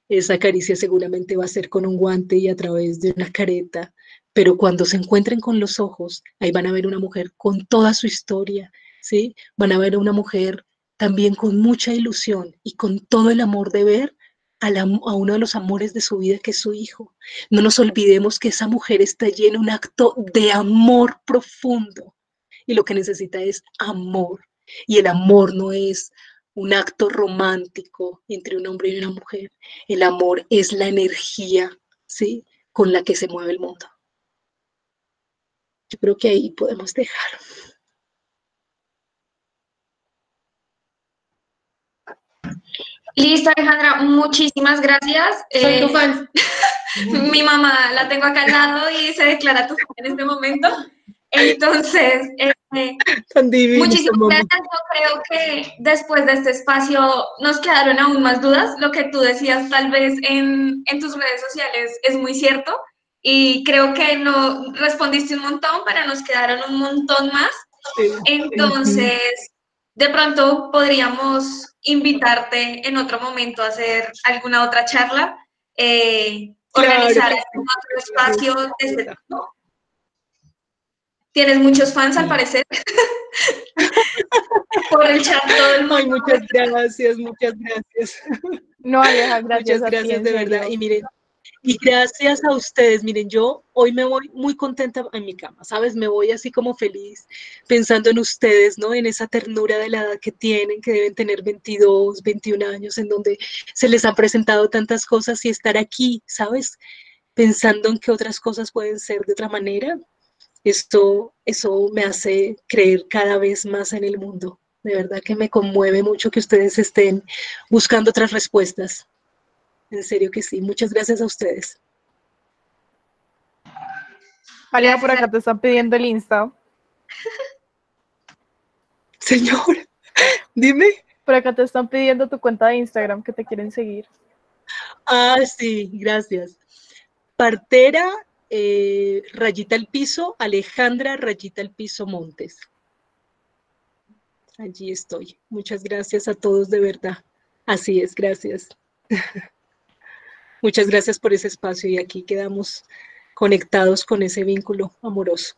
esa caricia seguramente va a ser con un guante y a través de una careta, pero cuando se encuentren con los ojos, ahí van a ver una mujer con toda su historia, ¿sí? Van a ver a una mujer también con mucha ilusión y con todo el amor de ver a uno de los amores de su vida, que es su hijo. No nos olvidemos que esa mujer está llena de un acto de amor profundo y lo que necesita es amor. Y el amor no es un acto romántico entre un hombre y una mujer. El amor es la energía, ¿sí?, con la que se mueve el mundo. Yo creo que ahí podemos dejar. Listo, Alejandra, muchísimas gracias. Soy tu fan. Mi mamá la tengo acá al lado y se declara tu fan en este momento. Entonces, Tan divino, muchísimas mamá. gracias. Yo creo que después de este espacio nos quedaron aún más dudas. Lo que tú decías tal vez en tus redes sociales es muy cierto y creo que no respondiste un montón, pero nos quedaron un montón más. Sí. Entonces, de pronto podríamos invitarte en otro momento a hacer alguna otra charla, organizar Claro que un otro sí. espacio de este tipo. Tienes muchos fans, al Sí. parecer. Por el chat todo el mundo. Ay, muchas gracias, muchas gracias. No, Aleja, gracias Muchas a ti, gracias en de verdad. serio. Y miren, y gracias a ustedes, miren, yo hoy me voy muy contenta en mi cama, ¿sabes? Me voy así como feliz, pensando en ustedes, ¿no? En esa ternura de la edad que tienen, que deben tener 22, 21 años, en donde se les han presentado tantas cosas y estar aquí, ¿sabes? Pensando en que otras cosas pueden ser de otra manera. Eso me hace creer cada vez más en el mundo. De verdad que me conmueve mucho que ustedes estén buscando otras respuestas. En serio que sí. Muchas gracias a ustedes. Aleja, por acá te están pidiendo el Insta. Señor, dime. Por acá te están pidiendo tu cuenta de Instagram, que te quieren seguir. Ah, sí, gracias. Partera, rayita al piso, Alejandra, rayita al piso, Montes. Allí estoy. Muchas gracias a todos, de verdad. Así es, gracias. Muchas gracias por ese espacio y aquí quedamos conectados con ese vínculo amoroso.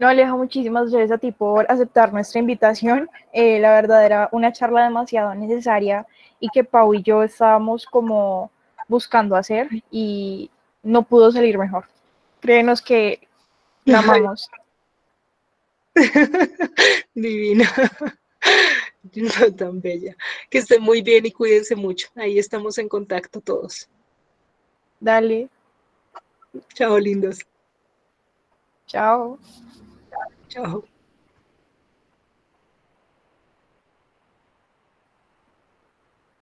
No, Aleja, muchísimas gracias a ti por aceptar nuestra invitación. La verdad era una charla demasiado necesaria y que Pau y yo estábamos como buscando hacer y no pudo salir mejor. Créenos que la amamos. Divina. No tan bella. Que estén muy bien y cuídense mucho. Ahí estamos en contacto todos. Dale. Chao, lindos. Chao. Chao.